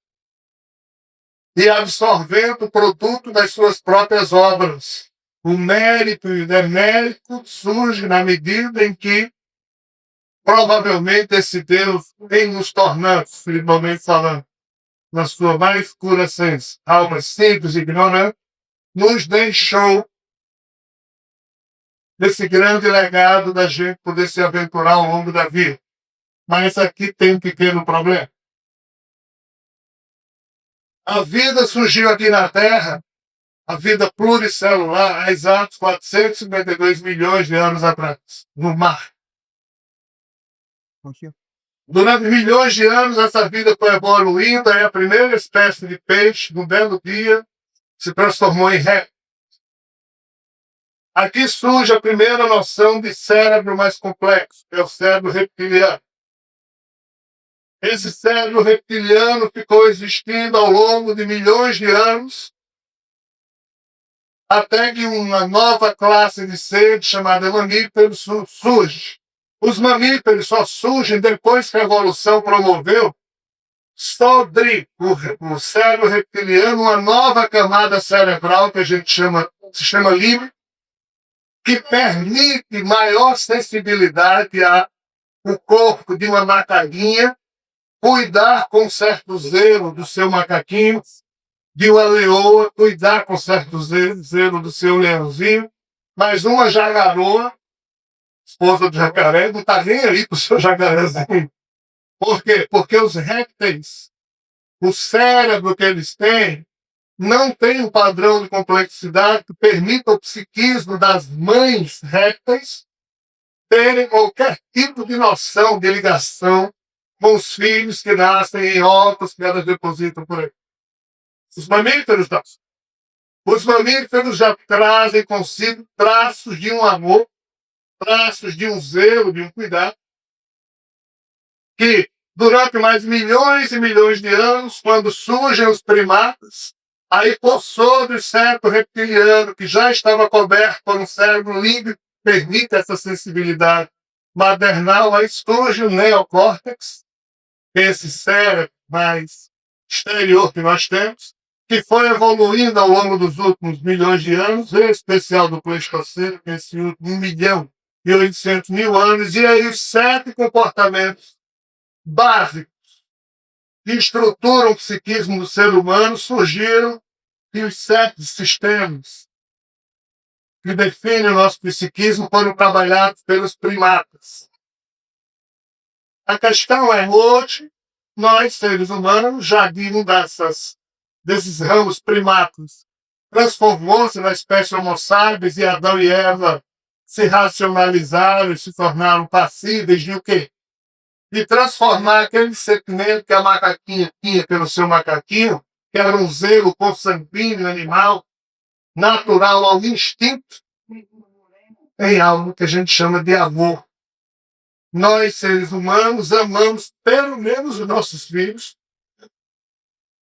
e absorvendo o produto das suas próprias obras. O mérito e o demérito surgem na medida em que, provavelmente, esse Deus, em nos tornando, espiritualmente falando, na sua mais pura essência, almas simples e ignorantes, nos deixou desse grande legado da gente poder se aventurar ao longo da vida. Mas aqui tem um pequeno problema. A vida surgiu aqui na Terra, a vida pluricelular, há exatos 452 milhões de anos atrás, no mar. Durante milhões de anos, essa vida foi evoluindo, aí a primeira espécie de peixe, num belo dia, se transformou em réptil. Aqui surge a primeira noção de cérebro mais complexo, que é o cérebro reptiliano. Esse cérebro reptiliano ficou existindo ao longo de milhões de anos, até que uma nova classe de seres chamada mamíferos surge. Os mamíferos só surgem depois que a evolução promoveu sobre o cérebro reptiliano uma nova camada cerebral que a gente chama sistema límbico, que permite maior sensibilidade ao corpo de uma macaquinha, cuidar com certo zelo do seu macaquinho, de uma leoa, cuidar com certo zelo do seu leãozinho, mas uma jagaroa, esposa do jacaré, não está nem aí para o seu jacarezinho. Por quê? Porque os répteis, o cérebro que eles têm, não tem um padrão de complexidade que permita ao psiquismo das mães répteis terem qualquer tipo de noção de ligação com os filhos que nascem em ovos que elas depositam por aí. Os mamíferos não. Os mamíferos já trazem consigo traços de um amor, traços de um zelo, de um cuidado, que durante mais milhões e milhões de anos, quando surgem os primatas, aí por sobre o cérebro reptiliano, que já estava coberto por um cérebro límbico, permite essa sensibilidade maternal, aí surge o neocórtex, esse cérebro mais exterior que nós temos, que foi evoluindo ao longo dos últimos milhões de anos, em especial do Pleistoceno, que é esse último 1.800.000 anos, e aí os 7 comportamentos básicos que estruturam o psiquismo do ser humano surgiram, e os 7 sistemas que definem o nosso psiquismo foram trabalhados pelos primatas. A questão é, hoje, nós, seres humanos, já vimos desses ramos primatas, transformou-se na espécie Homo sapiens e Adão e Eva se racionalizaram e se tornaram passíveis de o quê? De transformar aquele sentimento que a macaquinha tinha pelo seu macaquinho, que era um zelo consanguíneo animal, natural ao instinto, em algo que a gente chama de amor. Nós, seres humanos, amamos pelo menos os nossos filhos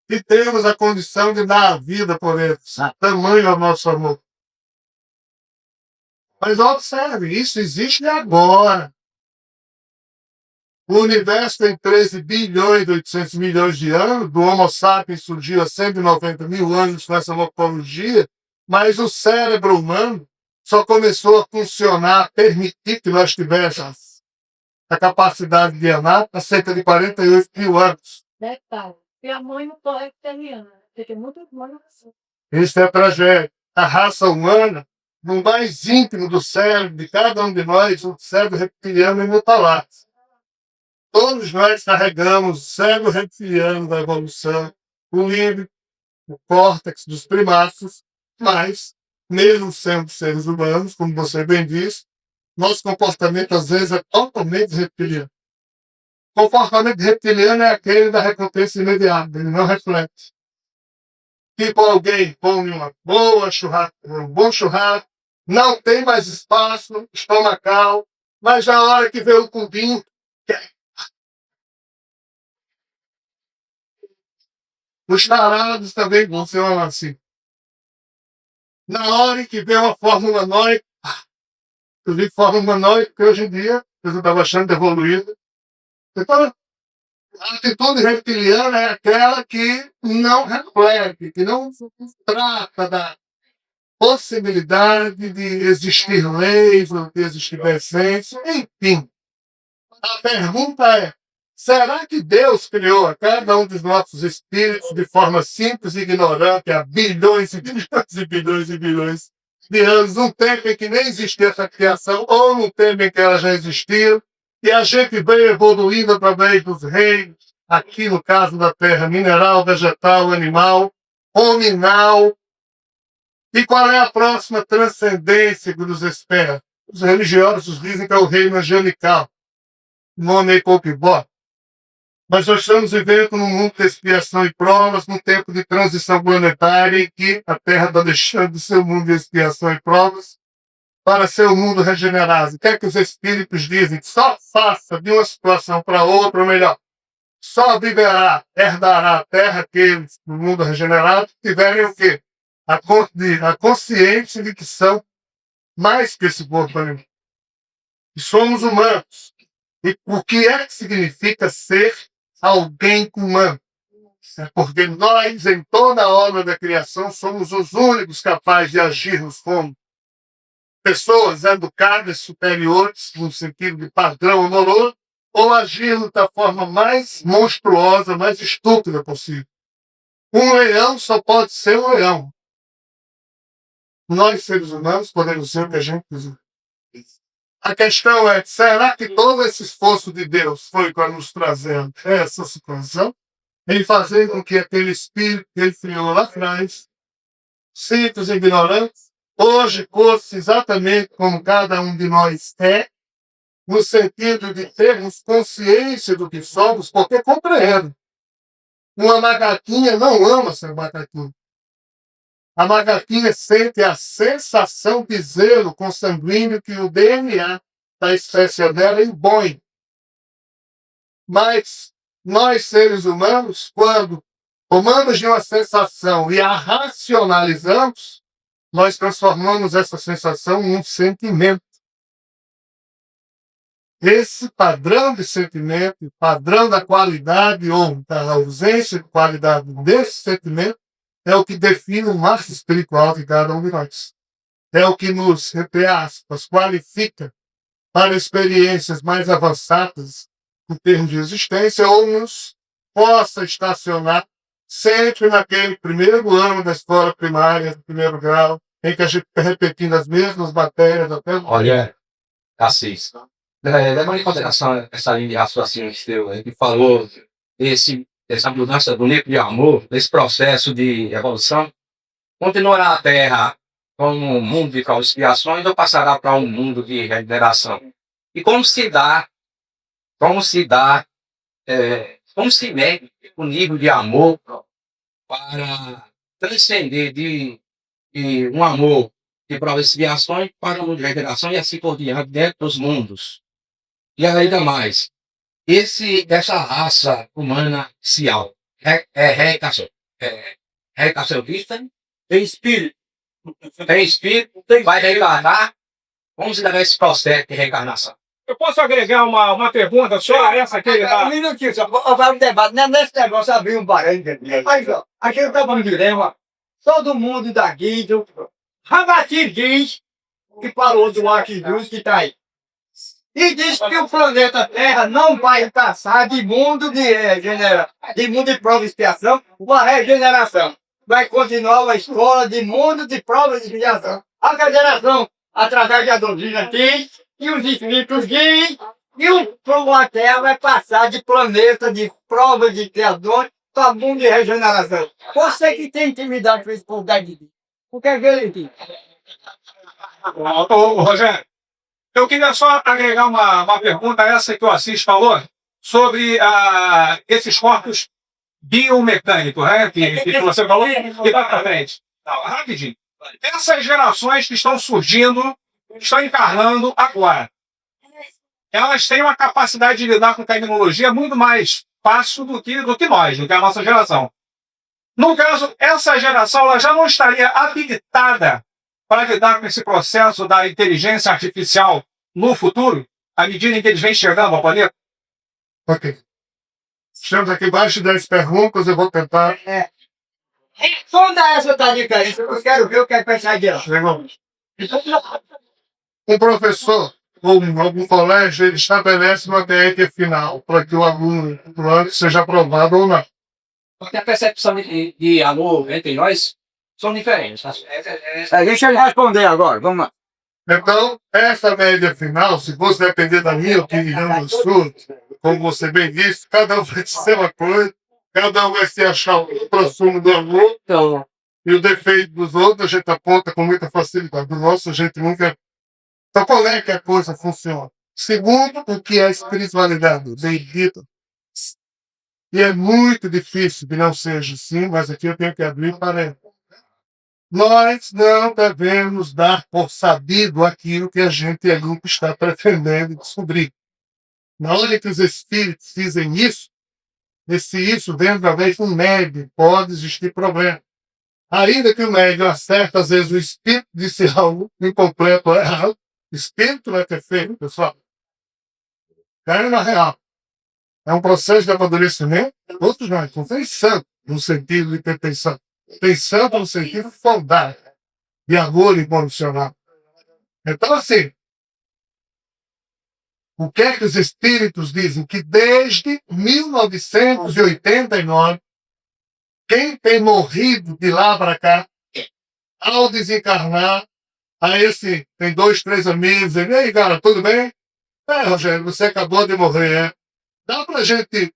e temos a condição de dar a vida por eles. Tamanho é o nosso amor. Mas observe, isso existe agora. O universo tem 13 bilhões e 800 milhões de anos, do Homo sapiens surgiu há 190.000 anos com essa morfologia, mas o cérebro humano só começou a funcionar, permitir que nós tivéssemos a capacidade de amar há cerca de 48.000 anos. Detalhe, e a mãe não é italiana, tem muito mãe assim. Isso é tragédia. A raça humana, no mais íntimo do cérebro de cada um de nós, o cérebro reptiliano ainda está lá. Todos nós carregamos o cérebro reptiliano da evolução, o límbico, o córtex dos primatas, mas, mesmo sendo seres humanos, como você bem disse, nosso comportamento às vezes é totalmente reptiliano. O comportamento reptiliano é aquele da recompensa imediata, ele não reflete. Tipo alguém come uma boa churrasco, um bom churrasco, não tem mais espaço estomacal, mas na hora que vê o cubinho, os tarados também funcionam assim. Na hora em que vem uma forma humanoide, inclusive forma humanoide, que hoje em dia, eu estava achando evoluída. Então, a atitude reptiliana é aquela que não reflete, que não trata da possibilidade de existir leis, ou de existir essência, enfim. A pergunta é: será que Deus criou a cada um dos nossos espíritos de forma simples e ignorante há bilhões e bilhões e bilhões e bilhões de anos, num tempo em que nem existia essa criação, ou num tempo em que ela já existia, e a gente veio evoluindo através dos reinos, aqui no caso da Terra, mineral, vegetal, animal, hominal. E qual é a próxima transcendência que nos espera? Os religiosos dizem que é o reino angelical, nome é Copibó. Mas nós estamos vivendo num mundo de expiação e provas, num tempo de transição planetária em que a Terra está deixando de ser um mundo de expiação e provas para ser um mundo regenerado. O que é que os espíritos dizem? Só faça de uma situação para outra, ou melhor, só viverá, herdará a Terra aqueles no mundo regenerado que tiverem o quê? A consciência de que são mais que esse corpo animal. Que somos humanos. E o que é que significa ser alguém humano? É porque nós, em toda a obra da criação, somos os únicos capazes de agirmos como pessoas educadas, superiores, no sentido de padrão amoroso, ou agirmos da forma mais monstruosa, mais estúpida possível. Um leão só pode ser um leão. Nós, seres humanos, podemos ser o que a gente quiser. A questão é, será que todo esse esforço de Deus foi para nos trazer essa situação? Em fazer com que aquele espírito que ele criou lá atrás, simples e ignorante, hoje fosse exatamente como cada um de nós é, no sentido de termos consciência do que somos, porque compreendo. Uma macaquinha não ama ser macaquinha. A macaquinha sente a sensação de zelo consanguíneo que o DNA da espécie dela impõe. Mas nós, seres humanos, quando tomamos de uma sensação e a racionalizamos, nós transformamos essa sensação num sentimento. Esse padrão de sentimento, padrão da qualidade ou da ausência de qualidade desse sentimento, é o que define o macho espiritual de cada um de nós. É o que nos, entre aspas, qualifica para experiências mais avançadas em termos de existência ou nos possa estacionar sempre naquele primeiro ano da escola primária, do primeiro grau, em que a gente está repetindo as mesmas matérias até o Olha, Assis, levando em consideração essa linha de raciocínio seu, que falou dessa mudança do nível de amor, desse processo de evolução, continuará a Terra como um mundo de caos e expiações ou passará para um mundo de regeneração? E como se mede o nível de amor para transcender de um amor de provas e expiações para um mundo de regeneração e assim por diante, dentro dos mundos? E ainda mais, essa raça humana cial reencarnacionista, tem espírito, vai reencarnar. Vamos levar esse processo de reencarnação. Eu posso agregar uma pergunta só essa aqui? Um minutinho só, vai um debate, nesse negócio abrir um parênteses. Mas, ó, aqui eu estava no dilema, todo mundo daqui, do Ramati diz que parou do arquiduque que está aí. E diz que o planeta Terra não vai passar de mundo de mundo de prova e expiação para regeneração. Vai continuar uma escola de mundo de prova e expiação. A regeneração, através da doutrina diz, e os espíritos dizem, e o planeta Terra vai passar de planeta de prova de criador para mundo de regeneração. Você que tem intimidade com esse povo daqui, o que é que ele diz? Ô, Rogério, eu queria só agregar uma pergunta a essa que o Assis falou sobre esses corpos biomecânicos, né? Que você falou. Exatamente. Rapidinho. Essas gerações que estão surgindo, estão encarnando agora, elas têm uma capacidade de lidar com tecnologia muito mais fácil do que nós, do que a nossa geração. No caso, essa geração ela já não estaria habilitada para lidar com esse processo da inteligência artificial no futuro, à medida em que eles vêm chegando ao planeta? Ok. Estamos aqui embaixo 10 perguntas, eu vou tentar. Responda essa, Thalita, aí. Eu quero ver o que é que vai sair de lá. Chegou. Um professor ou algum colégio ele estabelece uma média final para que o aluno seja aprovado ou não. Porque a percepção de amor entre nós são diferentes. Deixa ele responder agora, vamos lá. Então, essa média final, se fosse depender da minha opinião do estudo, como você bem disse, cada um vai dizer uma coisa, cada um vai se achar o prosumo do amor Então, e o defeito dos outros, a gente aponta com muita facilidade. Do nosso, a gente nunca. Então, qual é que a coisa funciona? Segundo, o que é a espiritualidade? Bem dito. E é muito difícil que não seja assim, mas aqui eu tenho que abrir para. Nós não devemos dar por sabido aquilo que a gente e grupo está pretendendo descobrir. Na hora que os espíritos dizem isso, isso vem através de um médium, pode existir problema. Ainda que o médium acerte, às vezes o espírito disse algo incompleto ou errado, o espírito não é perfeito, pessoal. É na real. É um processo de amadurecimento, outros não, então tem santo no sentido de perfeição. Tem santo no sentido fundado, de amor incondicional. Então, assim, o que é que os espíritos dizem? Que desde 1989, quem tem morrido de lá para cá, ao desencarnar, tem 2, 3 amigos, e aí, cara, tudo bem? Rogério, você acabou de morrer, é? Dá pra gente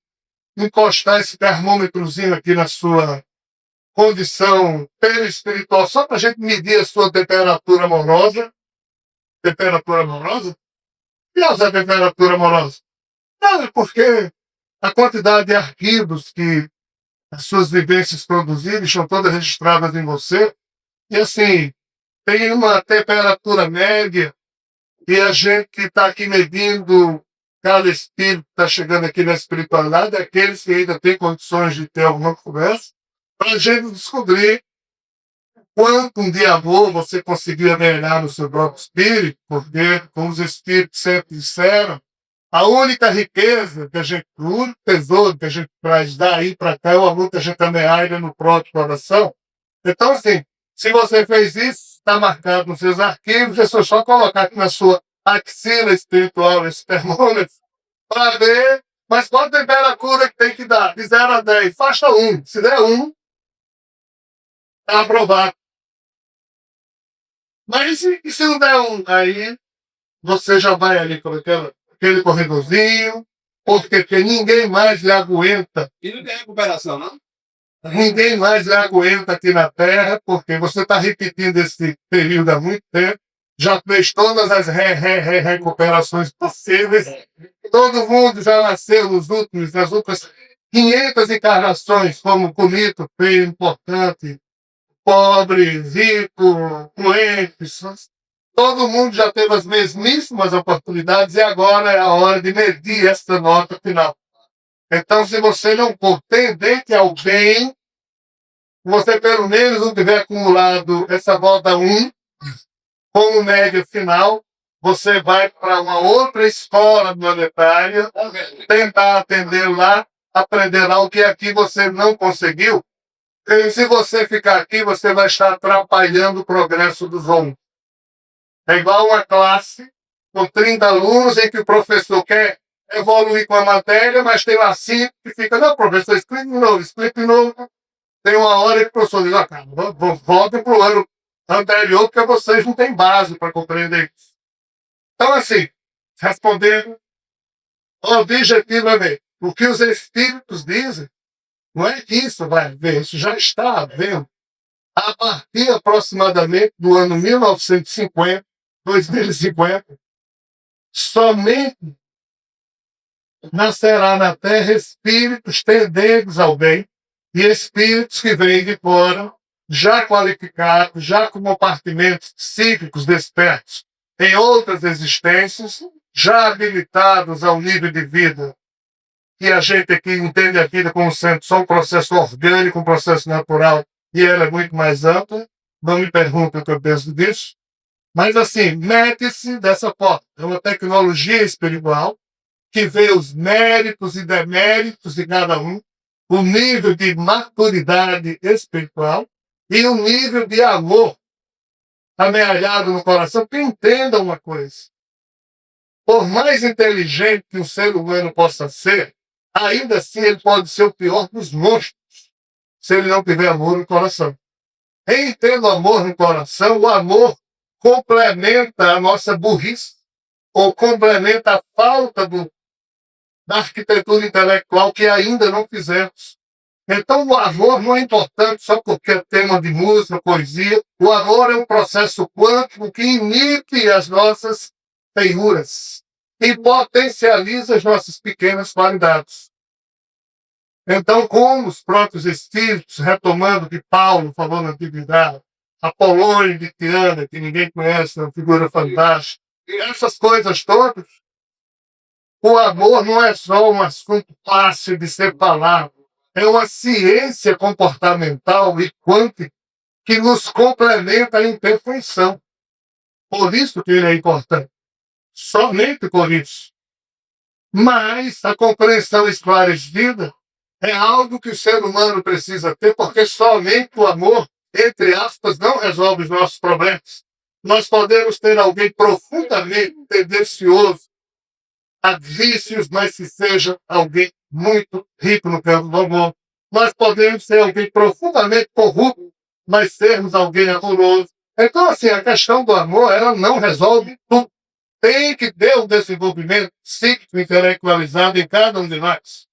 encostar esse termômetrozinho aqui na sua condição perispiritual, só para a gente medir a sua temperatura amorosa. Temperatura amorosa? E essa temperatura amorosa? Não, é porque a quantidade de arquivos que as suas vivências produziram estão todas registradas em você. E assim, tem uma temperatura média e a gente está aqui medindo cada espírito que está chegando aqui na espiritualidade, aqueles que ainda têm condições de ter alguma conversa, para a gente descobrir quanto de amor você conseguiu amelhar no seu próprio espírito, porque, como os espíritos sempre disseram, a única riqueza que a gente, o único tesouro que a gente traz daí para cá é o amor que a gente amealha no próprio coração. Então, assim, se você fez isso, está marcado nos seus arquivos, é só colocar aqui na sua axila espiritual esse termômetro para ver, mas qual a temperatura que tem que dar? De 0 a 10, faixa 1. Se der 1, está aprovado. Mas e se não der 1? Aí você já vai ali com aquele corredorzinho, porque ninguém mais lhe aguenta. e não tem recuperação, não? Ninguém mais lhe aguenta aqui na Terra, porque você está repetindo esse período há muito tempo, já fez todas as recuperações possíveis, todo mundo já nasceu nas outras 500 encarnações, como bonito, feio, importante, pobre, rico, doente, todo mundo já teve as mesmíssimas oportunidades e agora é a hora de medir esta nota final. Então, se você não for tendente ao bem, você pelo menos não tiver acumulado essa volta 1, como média final, você vai para uma outra escola planetária, tentar atender lá, aprender lá o que aqui você não conseguiu. E se você ficar aqui, você vai estar atrapalhando o progresso dos homens. É igual uma classe com 30 alunos em que o professor quer evoluir com a matéria, mas tem lá 5 que fica, não, professor, explica de novo. Tem uma hora que o professor diz, cara, voltem para o ano anterior, porque vocês não têm base para compreender isso. Então, assim, respondendo objetivamente, o que os espíritos dizem, não é que isso vai haver, isso já está havendo. A partir aproximadamente do ano 1950, 2050, somente nascerá na Terra espíritos tendentes ao bem e espíritos que vêm de fora, já qualificados, já com compartimentos psíquicos despertos em outras existências, já habilitados ao nível de vida que a gente aqui entende a vida como sendo só um processo orgânico, um processo natural, e ela é muito mais ampla, Não me pergunte o que eu penso disso. Mas assim, mete-se dessa forma. É uma tecnologia espiritual que vê os méritos e deméritos de cada um, o nível de maturidade espiritual e o nível de amor amealhado no coração. Que entenda uma coisa. Por mais inteligente que o ser humano possa ser, ainda assim ele pode ser o pior dos monstros se ele não tiver amor no coração. Em tendo amor no coração, o amor complementa a nossa burrice ou complementa a falta da arquitetura intelectual que ainda não fizemos. Então, o amor não é importante só porque é tema de música, poesia. O amor é um processo quântico que inibe as nossas feiuras e potencializa as nossas pequenas qualidades. Então, como os próprios espíritos, retomando o que Paulo falou na Antiguidade, Apolônio de Tiana, que ninguém conhece, é uma figura fantástica, e essas coisas todas, o amor não é só um assunto fácil de ser falado, é uma ciência comportamental e quântica que nos complementa em perfeição. Por isso que ele é importante. Somente por isso. Mas a compreensão esclarecida é algo que o ser humano precisa ter, porque somente o amor, entre aspas, não resolve os nossos problemas. Nós podemos ter alguém profundamente tendencioso a vícios, mas que seja alguém muito rico no campo do amor. Nós podemos ser alguém profundamente corrupto, mas sermos alguém amoroso. Então, assim, a questão do amor, ela não resolve tudo. Tem que ter um desenvolvimento psíquico intelectualizado em cada um de nós.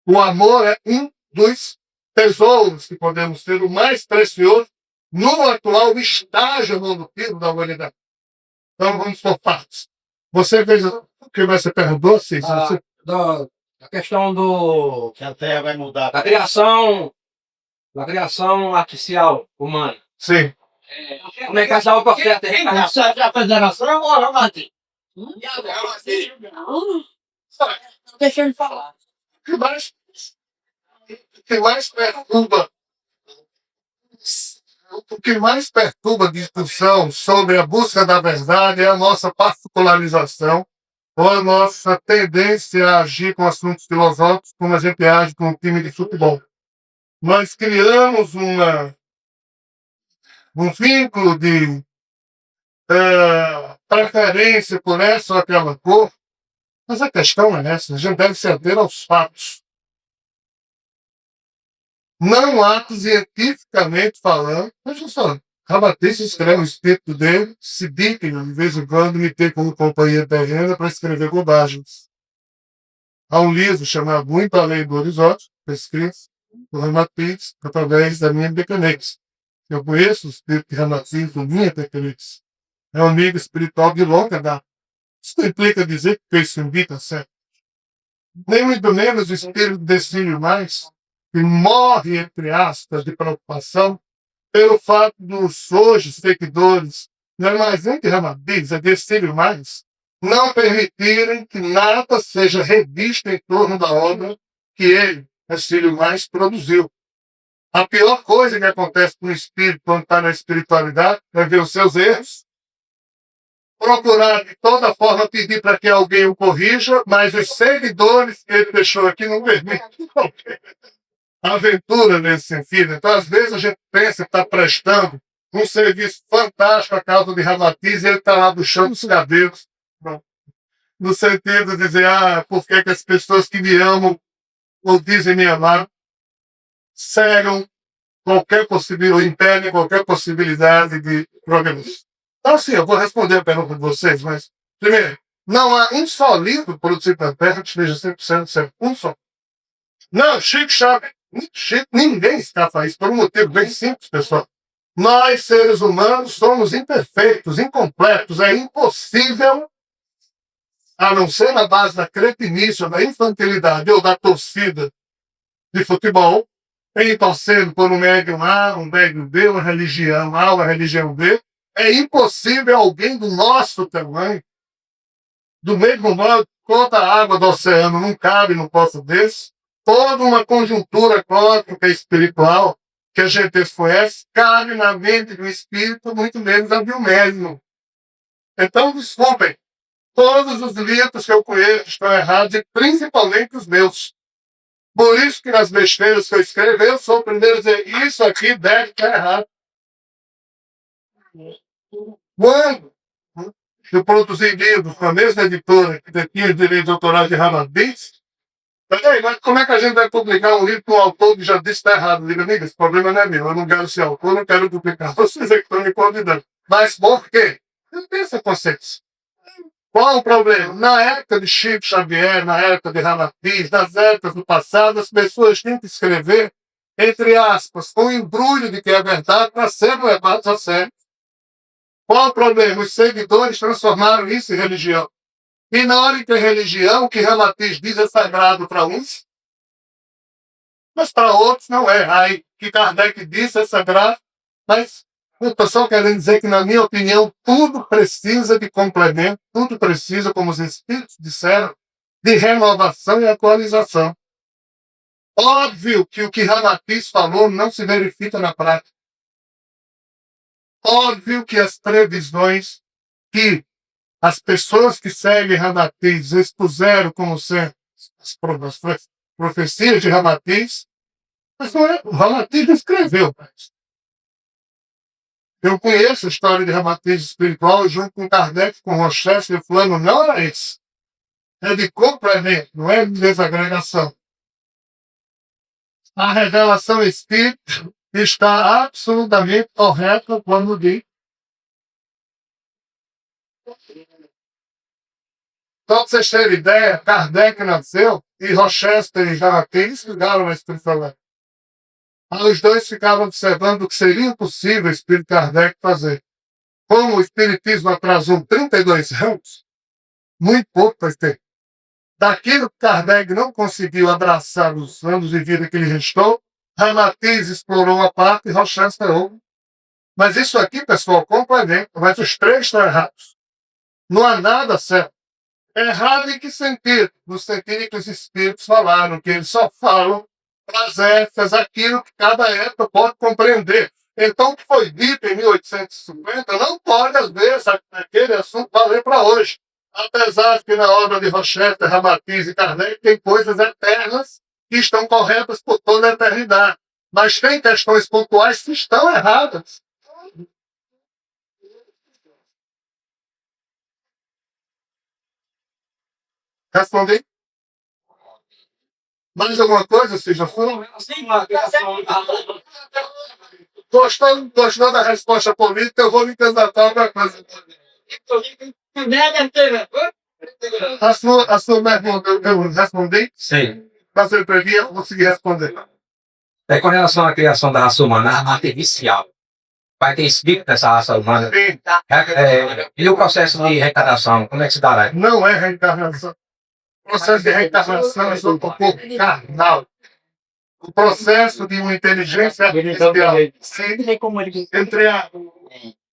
O amor é um dos tesouros que podemos ter, o mais precioso, no atual estágio evolutivo da humanidade. Então, vamos por partes. Você fez o que você perguntou, Cícero? Você... A questão do, Que a Terra vai mudar. da criação artificial humana. Sim. Como é que essa outra oferta é? Deixa ele falar. O que mais perturba a discussão sobre a busca da verdade é a nossa particularização ou a nossa tendência a agir com assuntos filosóficos como a gente age com um time de futebol. Nós criamos um vínculo de preferência por essa ou aquela cor, mas a questão é essa, a gente deve se ater aos fatos. Não há, cientificamente falando, veja só, Ramatiz escreve o espírito dele, se digna, de vez em quando, me ter como companheiro terrena para escrever bobagens. Há um livro chamado Muito Além do Horizonte, escrito por Ramatiz, através da minha Becanex. Eu conheço o espírito de Ramatiz, do minha Becanex. É um amigo espiritual de longa data. Isso não implica dizer que fez invita certo. Nem muito menos o espírito desse mais, que morre, entre aspas, de preocupação pelo fato dos hoje seguidores, não é mais nem de Ramatiz, é desse mais, não permitirem que nada seja revisto em torno da obra que ele, esse mais, produziu. A pior coisa que acontece com o espírito quando está na espiritualidade é ver os seus erros, procurar de toda forma pedir para que alguém o corrija, mas os seguidores que ele deixou aqui não permitem qualquer aventura nesse sentido. Então, às vezes, a gente pensa que está prestando um serviço fantástico à causa de Ramatiz e ele está lá puxando os cabelos, no sentido de dizer, por que as pessoas que me amam ou dizem me amar cegam qualquer possibilidade, impedem qualquer possibilidade de progresso. Então, sim, eu vou responder a pergunta de vocês, mas, primeiro, não há um só livro produzido na Terra que esteja 100% certo. Um só. Não, Chico Xavier, ninguém escapa a isso, por um motivo bem simples, pessoal. Nós, seres humanos, somos imperfeitos, incompletos, é impossível, a não ser na base da cretinice, ou da infantilidade ou da torcida de futebol, em torcendo por um médium A, um médium B, uma religião A, uma religião B, é impossível alguém do nosso tamanho, do mesmo modo que toda a água do oceano não cabe no poço desse, toda uma conjuntura cósmica espiritual que a gente desconhece, cabe na mente do espírito, muito menos a mim mesmo. Então, desculpem, todos os livros que eu conheço estão errados, e principalmente os meus. Por isso que nas besteiras que eu escrevo, eu sou o primeiro a dizer, isso aqui deve estar errado. Quando eu produzi livros com a mesma editora que detinha direito de autoral de Ramadiz, peraí, mas como é que a gente vai publicar um livro com um autor que já disse que está errado? Diga, amiga, esse problema não é meu, eu não quero ser autor, não quero publicar. Vocês é que estão me convidando. Mas por quê? Não tem essa consciência. Qual o problema? Na época de Chico Xavier, na época de Ramatiz, nas épocas do passado, as pessoas tinham que escrever, entre aspas, com o embrulho de que é verdade para serem levados a sério. Qual o problema? Os seguidores transformaram isso em religião. E na hora que é religião, o que Ramatiz diz é sagrado para uns, mas para outros não é. Aí, que Kardec disse é sagrado, mas eu estou só querendo dizer que, na minha opinião, tudo precisa de complemento, tudo precisa, como os espíritos disseram, de renovação e atualização. Óbvio que o que Ramatiz falou não se verifica na prática. Óbvio que as previsões que as pessoas que seguem Ramatiz expuseram como sendo as profecias de Ramatiz, mas não é, o Ramatiz escreveu. Eu conheço a história de Ramatiz espiritual junto com Kardec, com Rochester, falando, não era isso. É de complemento, não é de desagregação. A revelação espírita está absolutamente correta quando diz. Então, para vocês terem ideia, Kardec nasceu e Rochester e Ramatiz estudaram a espiritualidade. Aí os dois ficavam observando o que seria possível o espírito Kardec fazer. Como o espiritismo atrasou 32 anos, muito pouco para ter. Daquilo que Kardec não conseguiu abraçar nos anos de vida que lhe restou, Ramatiz explorou uma parte e Rochester outra. Mas isso aqui, pessoal, complemento, mas os três estão errados. Não há nada certo. Errado em que sentido? No sentido em que os espíritos falaram, que eles só falam para as épocas aquilo que cada época pode compreender. Então, o que foi dito em 1850 não pode, às vezes, aquele assunto valer para hoje. Apesar de que na obra de Rochester, Ramatiz e Kardec tem coisas eternas que estão corretas por toda a eternidade. Mas tem questões pontuais que estão erradas. Respondi? Mais alguma coisa, vocês já foram? Gostou da resposta política? Eu vou me candidatar para coisa. A sua eu respondi? Sim. Mas eu previa, eu consegui responder. É com relação à criação da raça humana artificial. Vai ter espírito dessa raça humana. Sim, E o processo de reencarnação, como é que se dará? não é reencarnação. O processo de reencarnação é um pouco carnal. O processo de uma inteligência artificial se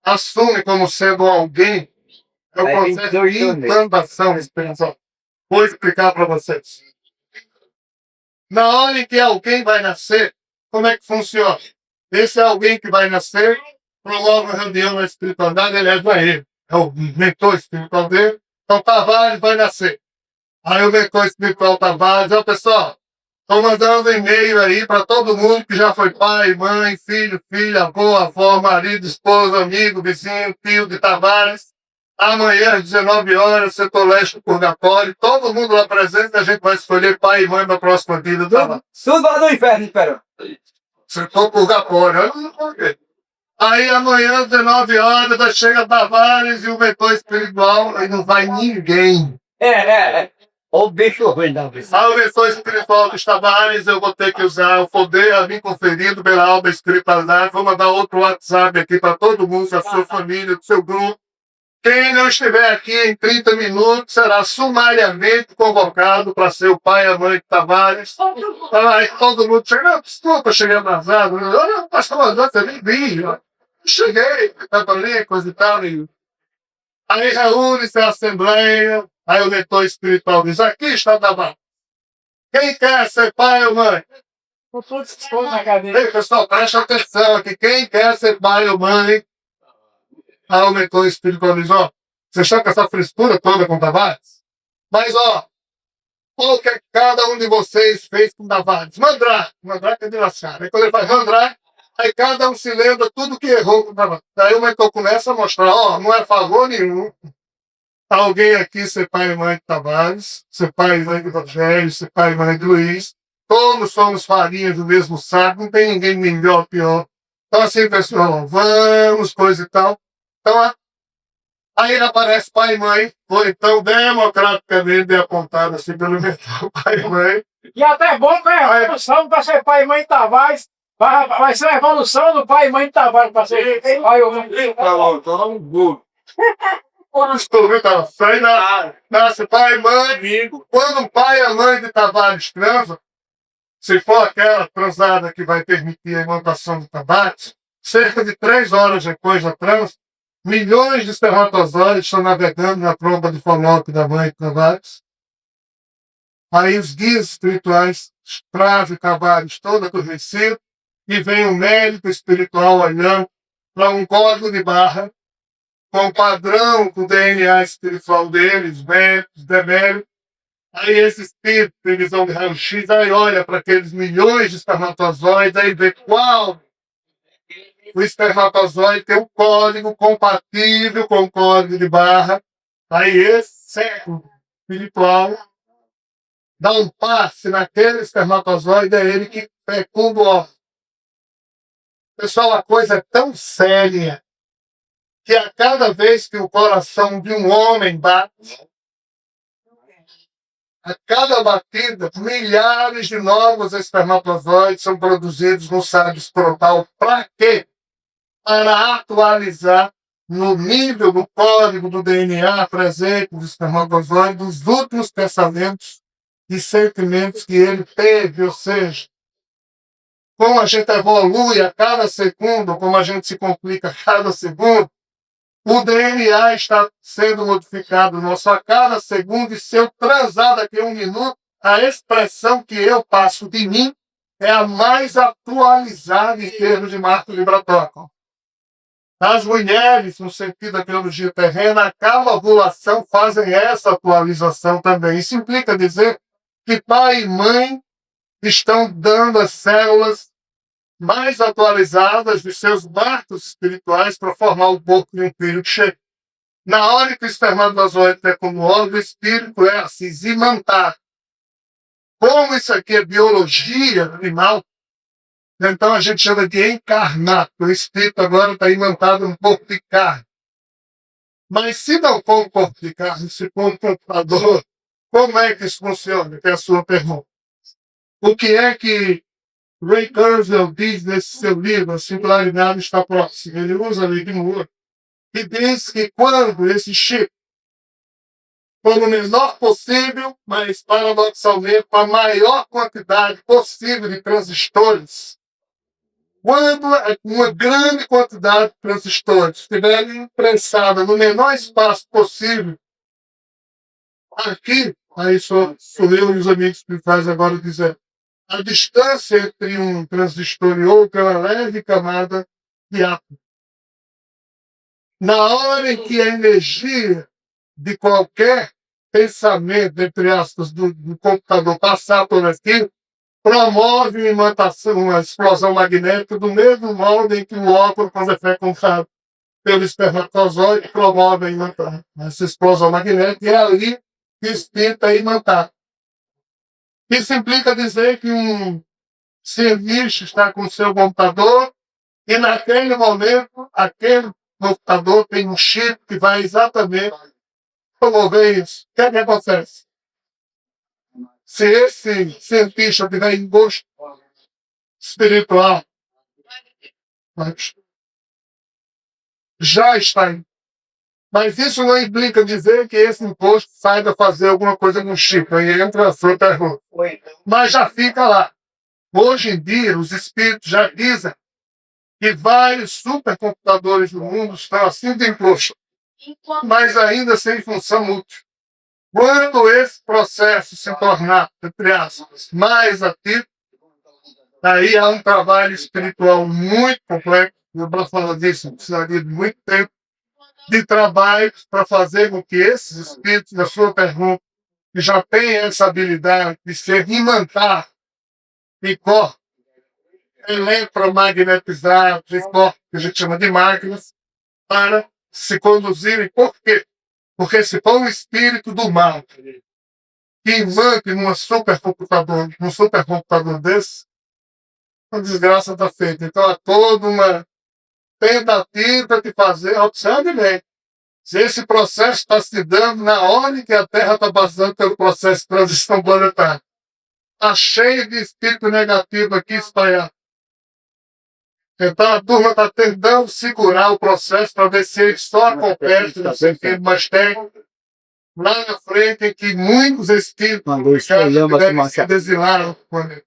assume como sendo alguém, é o processo de implantação espiritual. Vou explicar para vocês. Na hora em que alguém vai nascer, como é que funciona? Esse é alguém que vai nascer, promove uma reunião na espiritualidade, ele é o mentor espiritual dele. Então, Tavares vai nascer. Aí o mentor espiritual Tavares, ó pessoal, estou mandando um e-mail aí para todo mundo que já foi pai, mãe, filho, filha, avô, avó, marido, esposa, amigo, vizinho, tio de Tavares. Amanhã, às 19 horas, setor leste do purgatório, todo mundo lá presente, a gente vai escolher pai e mãe na próxima vida do Tavares. Tudo lá no inferno, espera. Setor purgatório, olha por quê. Aí amanhã, às 19 horas, vai chegar Tavares e o mentor espiritual, aí não vai ninguém. O bicho ruim da vida. A mentor espiritual dos Tavares, eu vou ter que usar o poder a mim conferido pela alma espiritualidade. Vou mandar outro WhatsApp aqui para todo mundo, da sua família, do seu grupo. Quem não estiver aqui em 30 minutos será sumariamente convocado para ser o pai e a mãe de Tavares. Aí todo mundo chega, não, desculpa, cheguei atrasado. Não, pastor, você nem vi. Cheguei, estava ali, coisa e tal. Aí reúne-se a assembleia, aí o mentor espiritual diz, aqui está Tavares. Quem quer ser pai ou mãe? O tudo expôs na cadeira. Ei, pessoal, presta atenção aqui. Quem quer ser pai ou mãe, aumentou o espiritualizou. Vocês estão com essa frescura toda com Tavares? Mas, ó, o que cada um de vocês fez com Tavares? Mandrake é de lascar. Aí quando ele faz mandrake, aí cada um se lembra tudo que errou com Tavares. Daí o mentor começa a mostrar, ó, não é favor nenhum. Alguém aqui ser pai e mãe de Tavares, ser pai e mãe de Rogério, ser pai e mãe de Luiz. Todos somos farinha do mesmo saco, não tem ninguém melhor ou pior. Então, assim, pessoal, vamos, coisa e tal. Então, aí aparece pai e mãe, ou então democraticamente bem apontado assim pelo mentor, pai e mãe. E até é bom que a evolução para ser pai e mãe de Tavares vai ser a evolução do pai e mãe de Tavares para ser pai ou mãe. Tá bom, então vamos. Quando estou vendo, tá? Sai nasce pai e mãe. Quando o pai e a mãe de Tavares transam, se for aquela transada que vai permitir a implantação do Tavares, cerca de 3 horas depois da trans, milhões de espermatozoides estão navegando na tromba de Fallope da mãe de Tavares. Aí os guias espirituais trazem Tavares todo adormecido e vem um médico espiritual olhando para um código de barra com o padrão do DNA espiritual deles, méritos, deméritos. Aí esse espírito tem visão de raio-x, aí olha para aqueles milhões de espermatozoides, aí vê qual o espermatozoide tem um código compatível com o código de barra. Aí esse século espiritual dá um passe naquele espermatozoide, é ele que fecunda o óvulo. Pessoal, a coisa é tão séria que a cada vez que o coração de um homem bate, a cada batida, milhares de novos espermatozoides são produzidos no sábio escrotal. Para quê? Para atualizar no nível do código do DNA presente do espermatozoide os últimos pensamentos e sentimentos que ele teve. Ou seja, como a gente evolui a cada segundo, como a gente se complica a cada segundo, o DNA está sendo modificado nosso a cada segundo, e se eu transar daqui a 1 minuto, a expressão que eu passo de mim é a mais atualizada em termos de marco vibratório. As mulheres, no sentido da biologia terrena, a cada ovulação fazem essa atualização também. Isso implica dizer que pai e mãe estão dando as células mais atualizadas de seus marcos espirituais para formar o corpo de um filho que chega. Na hora que o espermatozoide é como órgão, o espírito é assim, imantado. Como isso aqui é biologia animal, então a gente chama de encarnado. O espírito agora está imantado no corpo de carne. Mas se não for um corpo de carne, se for um computador, como é que isso funciona? Que é a sua pergunta. O que é que Ray Kurzweil diz nesse seu livro, A Singularidade Está Próxima? Ele usa ali de novo. E diz que quando esse chip for o menor possível, mas paradoxalmente com a maior quantidade possível de transistores, quando uma grande quantidade de transistores estiver imprensada no menor espaço possível, aqui, aí sou eu e os amigos que faz agora dizer, a distância entre um transistor e outro é uma leve camada de átomo. Na hora em que a energia de qualquer pensamento, entre aspas, do computador passar por aqui, promove uma imantação, uma explosão magnética, do mesmo modo em que o óculos, quando é fecundado pelo espermatozoide, promove essa explosão magnética, e é ali que o espírito é imantado. Isso implica dizer que um serviço está com o seu computador e naquele momento, aquele computador tem um chip que vai exatamente promover isso. O que é que acontece? Se esse cientista tiver engosto espiritual, já está aí. Mas isso não implica dizer que esse imposto saiba fazer alguma coisa no chip. Aí entra a sua pergunta. Mas já fica lá. Hoje em dia, os espíritos já dizem que vários supercomputadores do mundo estão assim de imposto, mas ainda sem função útil. Quando esse processo se tornar, entre aspas, mais ativo, Aí há um trabalho espiritual muito complexo. Eu posso falar disso, precisaria de muito tempo de trabalho para fazer com que esses espíritos, na sua pergunta, que já têm essa habilidade de ser imantar em corpos eletromagnetizados, em corpos que a gente chama de máquinas, para se conduzirem. Por quê? Porque se for um espírito do mal que invante num supercomputador desse, a desgraça está feita. Então há toda uma tentativa de fazer, observe bem, se esse processo está se dando na hora em que a Terra está passando pelo processo de transição planetária. Está cheio de espírito negativo aqui espalhado. Então a turma está tentando segurar o processo para ver se eles só acontecem no sentido mais técnico. Lá na frente, em que muitos espíritos devem se desilar do planeta.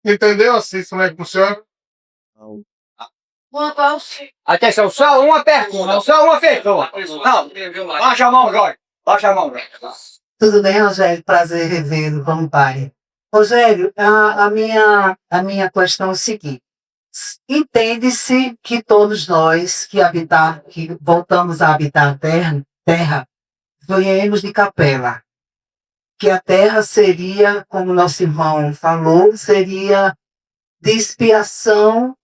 Entendeu assim como é que funciona? Atenção, só uma pergunta, só uma pessoa. Não, baixa a mão, Jorge. Baixa a mão, Jorge. Tudo bem, Rogério? Prazer revê-lo como pai. Rogério, a minha questão é o seguinte. Entende-se que todos nós que voltamos a habitar a terra, viemos de capela. Que a terra seria, como nosso irmão falou, seria de expiação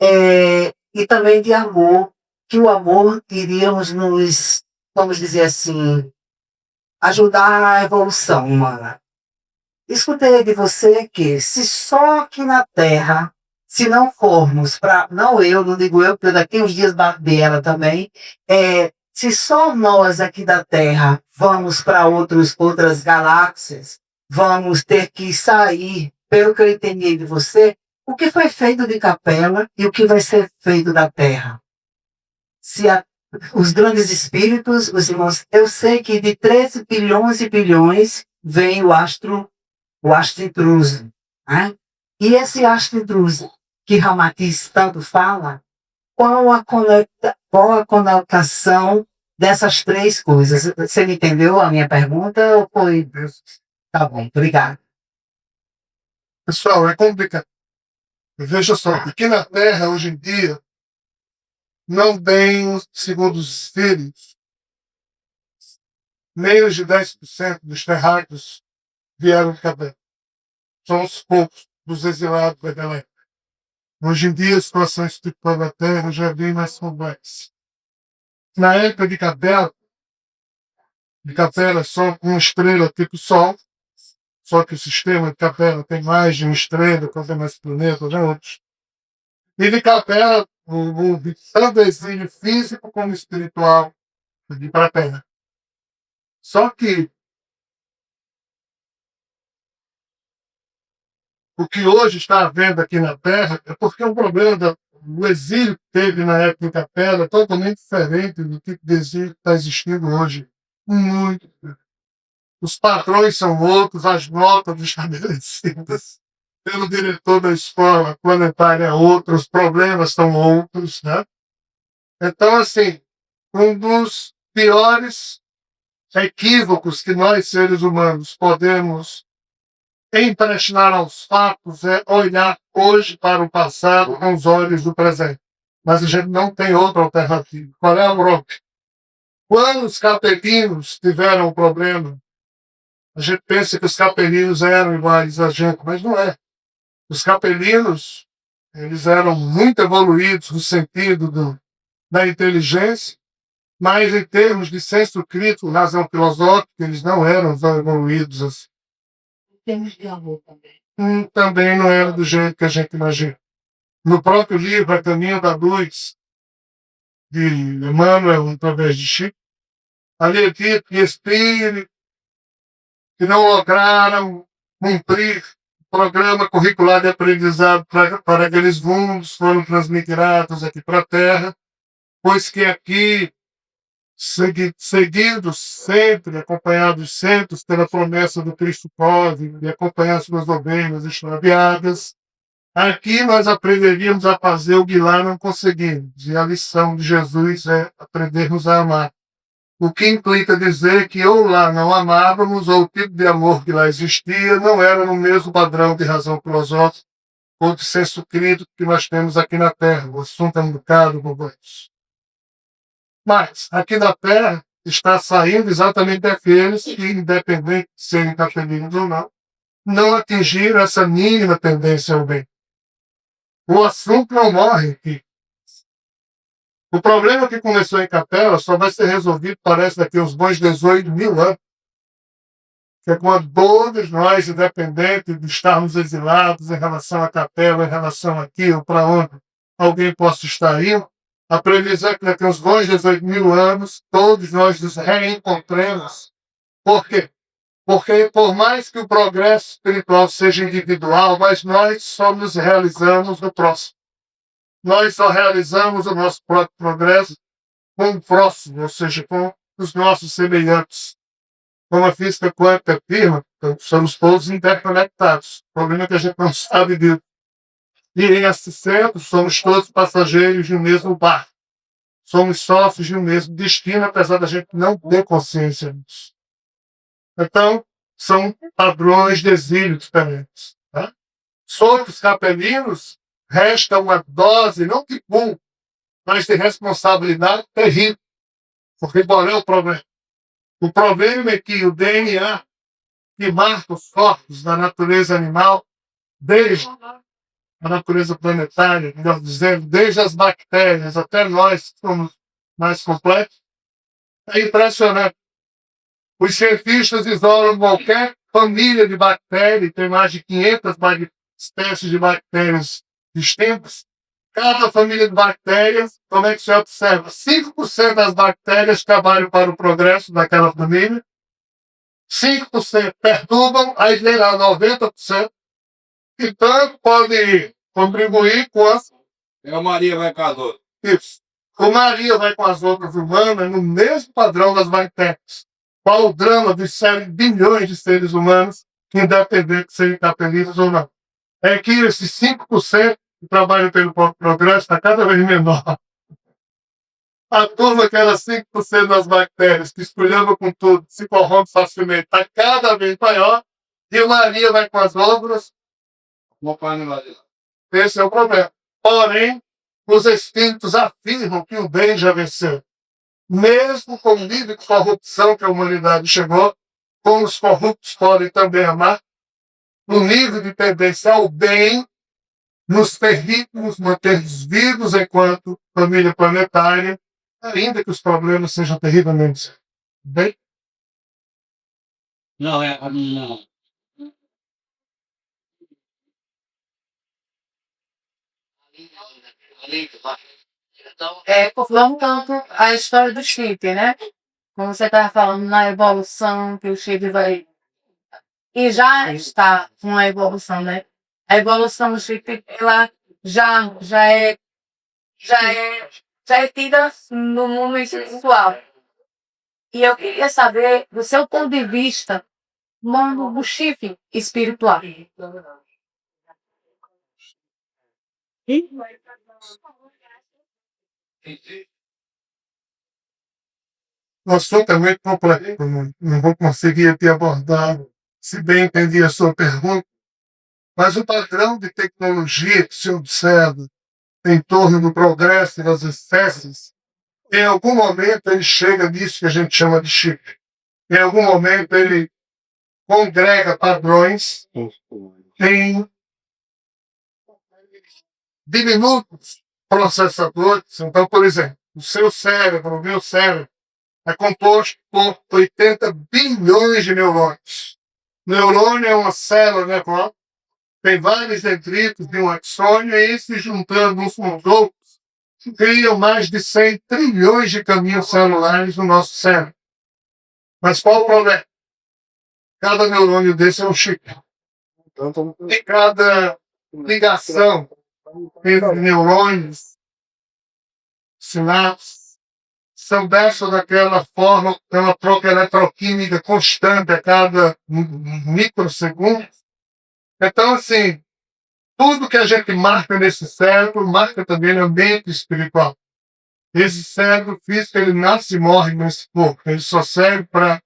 e também de amor, que o amor iríamos nos, vamos dizer assim, ajudar a evolução humana. Escutei de você que se só aqui na Terra, se não formos para, não digo eu, porque daqui uns dias Biela também, se só nós aqui da Terra vamos para outras galáxias, vamos ter que sair, pelo que eu entendi de você, o que foi feito de Capela e o que vai ser feito da Terra. Os grandes espíritos, os irmãos, eu sei que de 13 bilhões e bilhões vem o astro intruso. Né? E esse astro intruso, que Ramatiz tanto fala, qual a conectação dessas três coisas? Você me entendeu a minha pergunta ou foi? Tá bom, obrigado. Pessoal, é complicado. Veja só, aqui na Terra, hoje em dia, não tem, segundo os espíritos, menos de 10% dos terráqueos vieram de Capela. São os poucos dos exilados da galera. Hoje em dia, a situação espiritual da Terra já é bem mais complexa. Na época de Capela só uma estrela tipo Sol, só que o sistema de Capela tem mais de uma estrela, quando tem mais planetas, né, outros. E de Capela, houve tanto exílio físico como espiritual de para a Terra. Só que o que hoje está havendo aqui na Terra é porque o problema do exílio que teve na época de Capela é totalmente diferente do tipo de exílio que está existindo hoje. Muito. Os padrões são outros, as notas estabelecidas pelo diretor da escola planetária é outro, os problemas são outros, né? Então, assim, um dos piores equívocos que nós, seres humanos, podemos emprestar aos fatos é olhar hoje para o passado com os olhos do presente. Mas a gente não tem outra alternativa. Qual é a bronca? Quando os capelinos tiveram um problema, a gente pensa que os capelinos eram iguais a gente, mas não é. Os capelinos, eles eram muito evoluídos no sentido da inteligência, mas em termos de senso crítico, razão filosófica, eles não eram tão evoluídos assim. Em termos de amor também. Também não era do jeito que a gente imagina. No próprio livro A Caminho da Luz, de Emmanuel, através de Chico, ali é dito que espíritos que não lograram cumprir o programa curricular de aprendizado para aqueles mundos foram transmitidos aqui para a Terra, pois que aqui, seguidos sempre, acompanhados sempre pela promessa do Cristo pobre e acompanhados pelas ovelhas extraviadas, aqui nós aprenderíamos a fazer o que lá não conseguimos. E a lição de Jesus é aprendermos a amar. O que implica dizer que ou lá não amávamos, ou o tipo de amor que lá existia não era no mesmo padrão de razão filosófica ou de senso crítico que nós temos aqui na Terra. O assunto é um bocado complexo. Mas, aqui na Terra, está saindo exatamente daqueles que, independente de serem capelinos ou não atingiram essa mínima tendência ao bem. O assunto não morre aqui. O problema que começou em Capela só vai ser resolvido, parece, daqui a uns bons 18 mil anos. Que é quando todos nós, independente de estarmos exilados em relação à Capela, em relação àquilo, para onde alguém possa estar indo, a previsão é que daqui a uns bons 18 mil anos, todos nós nos reencontremos. Por quê? Porque por mais que o progresso espiritual seja individual, mas nós só nos realizamos no próximo. Nós só realizamos o nosso próprio progresso com o próximo, ou seja, com os nossos semelhantes. Como a física quântica afirma, somos todos interconectados. O problema é que a gente não sabe disso. E em esse centro, somos todos passageiros de um mesmo barco. Somos sócios de um mesmo destino, apesar da gente não ter consciência disso. Então, são padrões de exílio diferentes. Tá? Sobre os capelinos, resta uma dose, não de culpa, mas de responsabilidade terrível. Porque qual é o problema? O problema é que o DNA que marca os corpos da natureza animal, desde a natureza planetária, melhor dizendo, desde as bactérias até nós que somos mais complexos, é impressionante. Os cientistas isolam qualquer família de bactérias, tem mais de 500 espécies de bactérias distintas. Cada família de bactérias, como é que se observa? 5% das bactérias trabalham para o progresso daquela família, 5% perturbam, aí vem lá 90%, e tanto pode contribuir com as... E a Maria vai com as outras. Isso. O Maria vai com as outras humanas no mesmo padrão das bactérias. Qual o drama dos bilhões de seres humanos, independente de serem capelinos ou não? É que esses 5% que trabalham pelo próprio progresso está cada vez menor. A turma que era 5% das bactérias, que escolhendo com tudo, se corrompe facilmente, está cada vez maior, e o Maria vai com as outras. Esse é o problema. Porém, os espíritos afirmam que o bem já venceu. Mesmo com o nível de corrupção que a humanidade chegou, como os corruptos podem também amar, o nível de tendência ao bem nos permite nos manter vivos enquanto família planetária, ainda que os problemas sejam terrivelmente bem. Não, é a minha. Vamos tanto a história do chip, né? Como você estava falando na evolução, que o chip vai. E já está uma evolução, né? A evolução do chip, ela já é tida no mundo espiritual. E eu queria saber, do seu ponto de vista, do chip espiritual. O assunto é muito complexo, não vou conseguir te abordar, se bem entendi a sua pergunta, mas o padrão de tecnologia que se observa em torno do progresso das espécies, em algum momento ele chega nisso que a gente chama de chip. Em algum momento ele congrega padrões em diminutos processadores. Então, por exemplo, o seu cérebro, o meu cérebro, é composto por 80 bilhões de neurônios. Neurônio é uma célula nervosa, tem vários dendritos de um axônio, e eles se juntando uns com os outros, criam mais de 100 trilhões de caminhos celulares no nosso cérebro. Mas qual o problema? Cada neurônio desse é um chip. E cada ligação entre neurônios, sinapses, são dessa ou daquela forma, tem uma troca eletroquímica constante a cada microsegundo. Então, assim, tudo que a gente marca nesse cérebro, marca também no ambiente espiritual. Esse cérebro físico, ele nasce e morre nesse corpo. Ele só serve para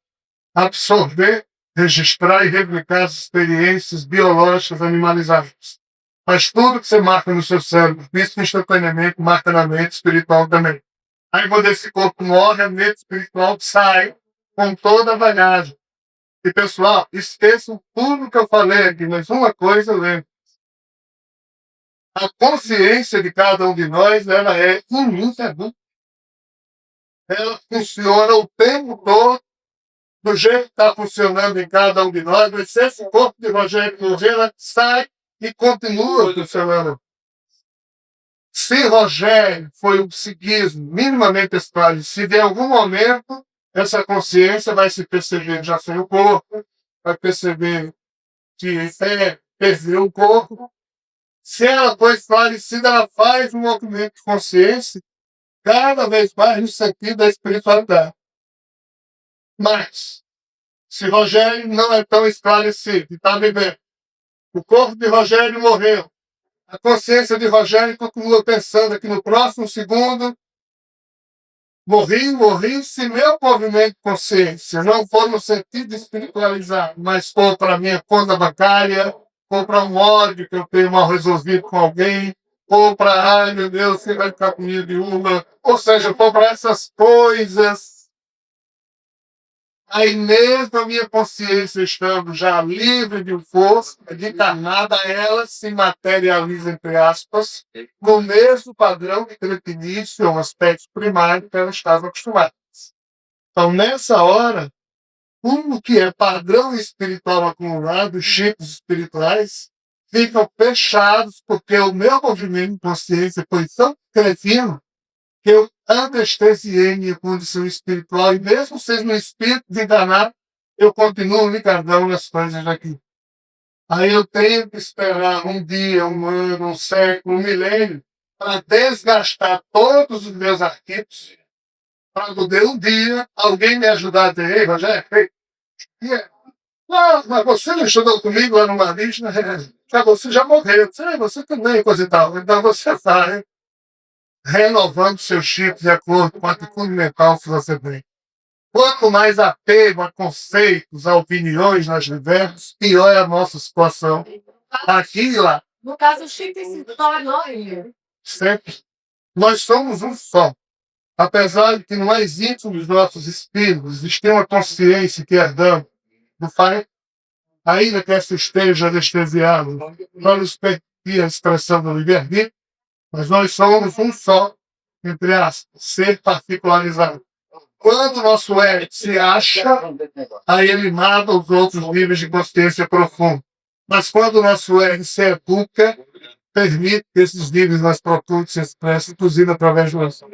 absorver, registrar e replicar as experiências biológicas animalizadas. Mas tudo que você marca no seu cérebro, físico instantaneamente, marca na mente espiritual também. Aí quando esse corpo morre, a mente espiritual sai com toda a bagagem. E pessoal, esqueçam tudo que eu falei aqui, mas uma coisa eu lembro. A consciência de cada um de nós, ela é ininterrupta. Ela funciona o tempo todo, do jeito que está funcionando em cada um de nós, mas se esse corpo de Rogério morrer, ela sai e continua funcionando. Se Rogério foi um psiquismo minimamente esclarecido, em algum momento essa consciência vai se perceber já sem o corpo, vai perceber que perdeu o corpo. Se ela for esclarecida, ela faz um movimento de consciência cada vez mais no sentido da espiritualidade. Mas, se Rogério não é tão esclarecido e está vivendo, o corpo de Rogério morreu, a consciência de Rogério continua pensando que no próximo segundo morri, se meu movimento de consciência não for no sentido espiritualizado, mas for para minha conta bancária, for para um ódio que eu tenho mal resolvido com alguém, ou para, ai meu Deus, você vai ficar comigo de uma, ou seja, for para essas coisas. Aí mesmo a minha consciência estando já livre de força, encarnada, ela se materializa, entre aspas, no mesmo padrão de cretinício, um aspecto primário que ela estava acostumada. Então, nessa hora, tudo que é padrão espiritual acumulado, chips espirituais, ficam fechados, porque o meu movimento de consciência foi tão cretino que eu anestesiei minha condição espiritual, e mesmo sendo um espírito desenganado, eu continuo ligadão nas coisas daqui. Aí eu tenho que esperar um dia, um ano, um século, um milênio, para desgastar todos os meus arquivos, para poder um dia alguém me ajudar a dizer, ei, Rogério, não, mas você não estudou comigo lá no Marista, você já morreu, você também, coisa e tal. Então você vai renovando seus chips de acordo com a atitude mental que você tem. Quanto mais apego a conceitos, a opiniões nós vivemos, pior é a nossa situação. Aqui e lá. No caso, o chip se tornou ele. Sempre. Nós somos um só. Apesar de que no mais íntimo dos nossos espíritos existe uma consciência que herdamos do Pai, ainda que essa esteja anestesiada para nos permitir a expressão do livre-arbítrio, mas nós somos um só, entre aspas, ser particularizado. Quando o nosso ego se acha, aí ele mata os outros níveis de consciência profunda. Mas quando o nosso ego se educa, permite que esses níveis mais profundos se expressem, inclusive através do nosso.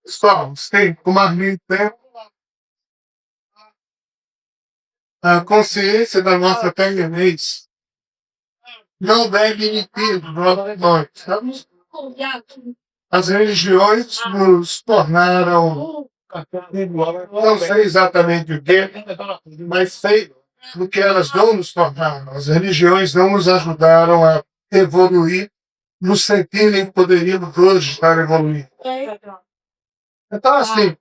Pessoal, tem como a mim tempo, a consciência da nossa pequenez não deve emitir nós. As religiões nos tornaram, não sei exatamente o que, mas sei do que elas não nos tornaram. As religiões não nos ajudaram a evoluir no sentido em que poderíamos hoje estar evoluindo. Então, assim,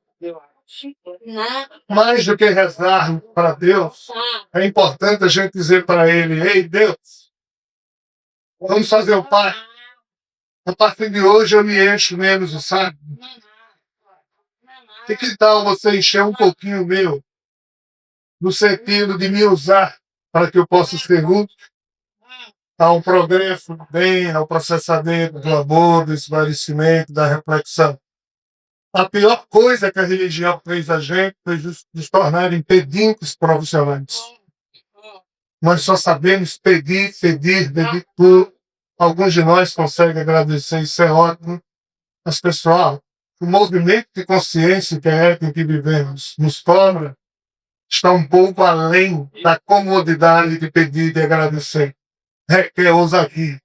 mais do que rezar para Deus, é importante a gente dizer para Ele: ei, Deus, vamos fazer o pacto. A partir de hoje eu me encho menos o saco. E que tal você encher um pouquinho o meu, no sentido de me usar para que eu possa ser útil ao progresso do bem, ao processamento do amor, do esclarecimento, da reflexão. A pior coisa que a religião fez a gente foi nos tornar pedintes profissionais. Nós só sabemos pedir, tudo. Alguns de nós conseguem agradecer, isso é ótimo. Mas, pessoal, o movimento de consciência que é em que vivemos nos cobra está um pouco além da comodidade de pedir e de agradecer. Requer ousadia.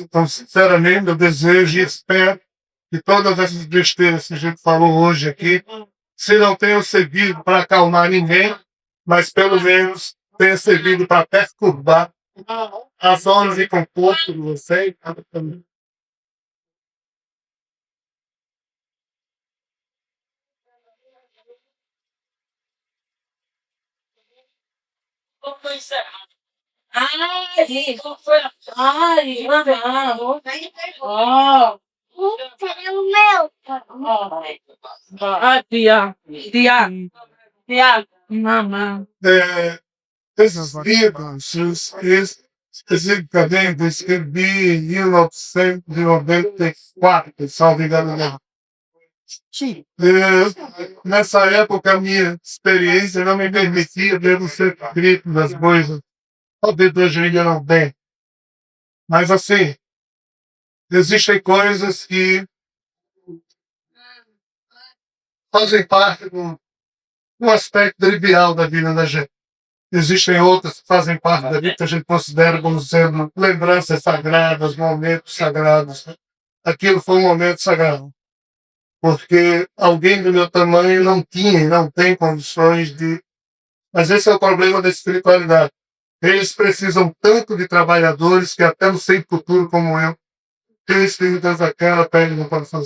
Então, sinceramente, eu desejo e espero que todas essas besteiras que a gente falou hoje aqui, se não tenham servido para acalmar ninguém, mas pelo menos tenha servido para perturbar as zonas de conforto de vocês. Ai, ai, ó. Ah, Tia, mamãe. Esses livros, especificamente, eu escrevi em 1994, salvo engano. Não. Nessa época, a minha experiência não me permitia ver o ser escrito das coisas. Talvez hoje ainda não tem. Mas, assim, existem coisas que fazem parte do aspecto trivial da vida da gente. Existem outras que fazem parte da vida que a gente considera como sendo lembranças sagradas, momentos sagrados. Aquilo foi um momento sagrado. Porque alguém do meu tamanho não tinha e não tem condições de. Mas esse é o problema da espiritualidade. Eles precisam tanto de trabalhadores que até no sem futuro como eu, que o Espírito Deus daquela pede no coração.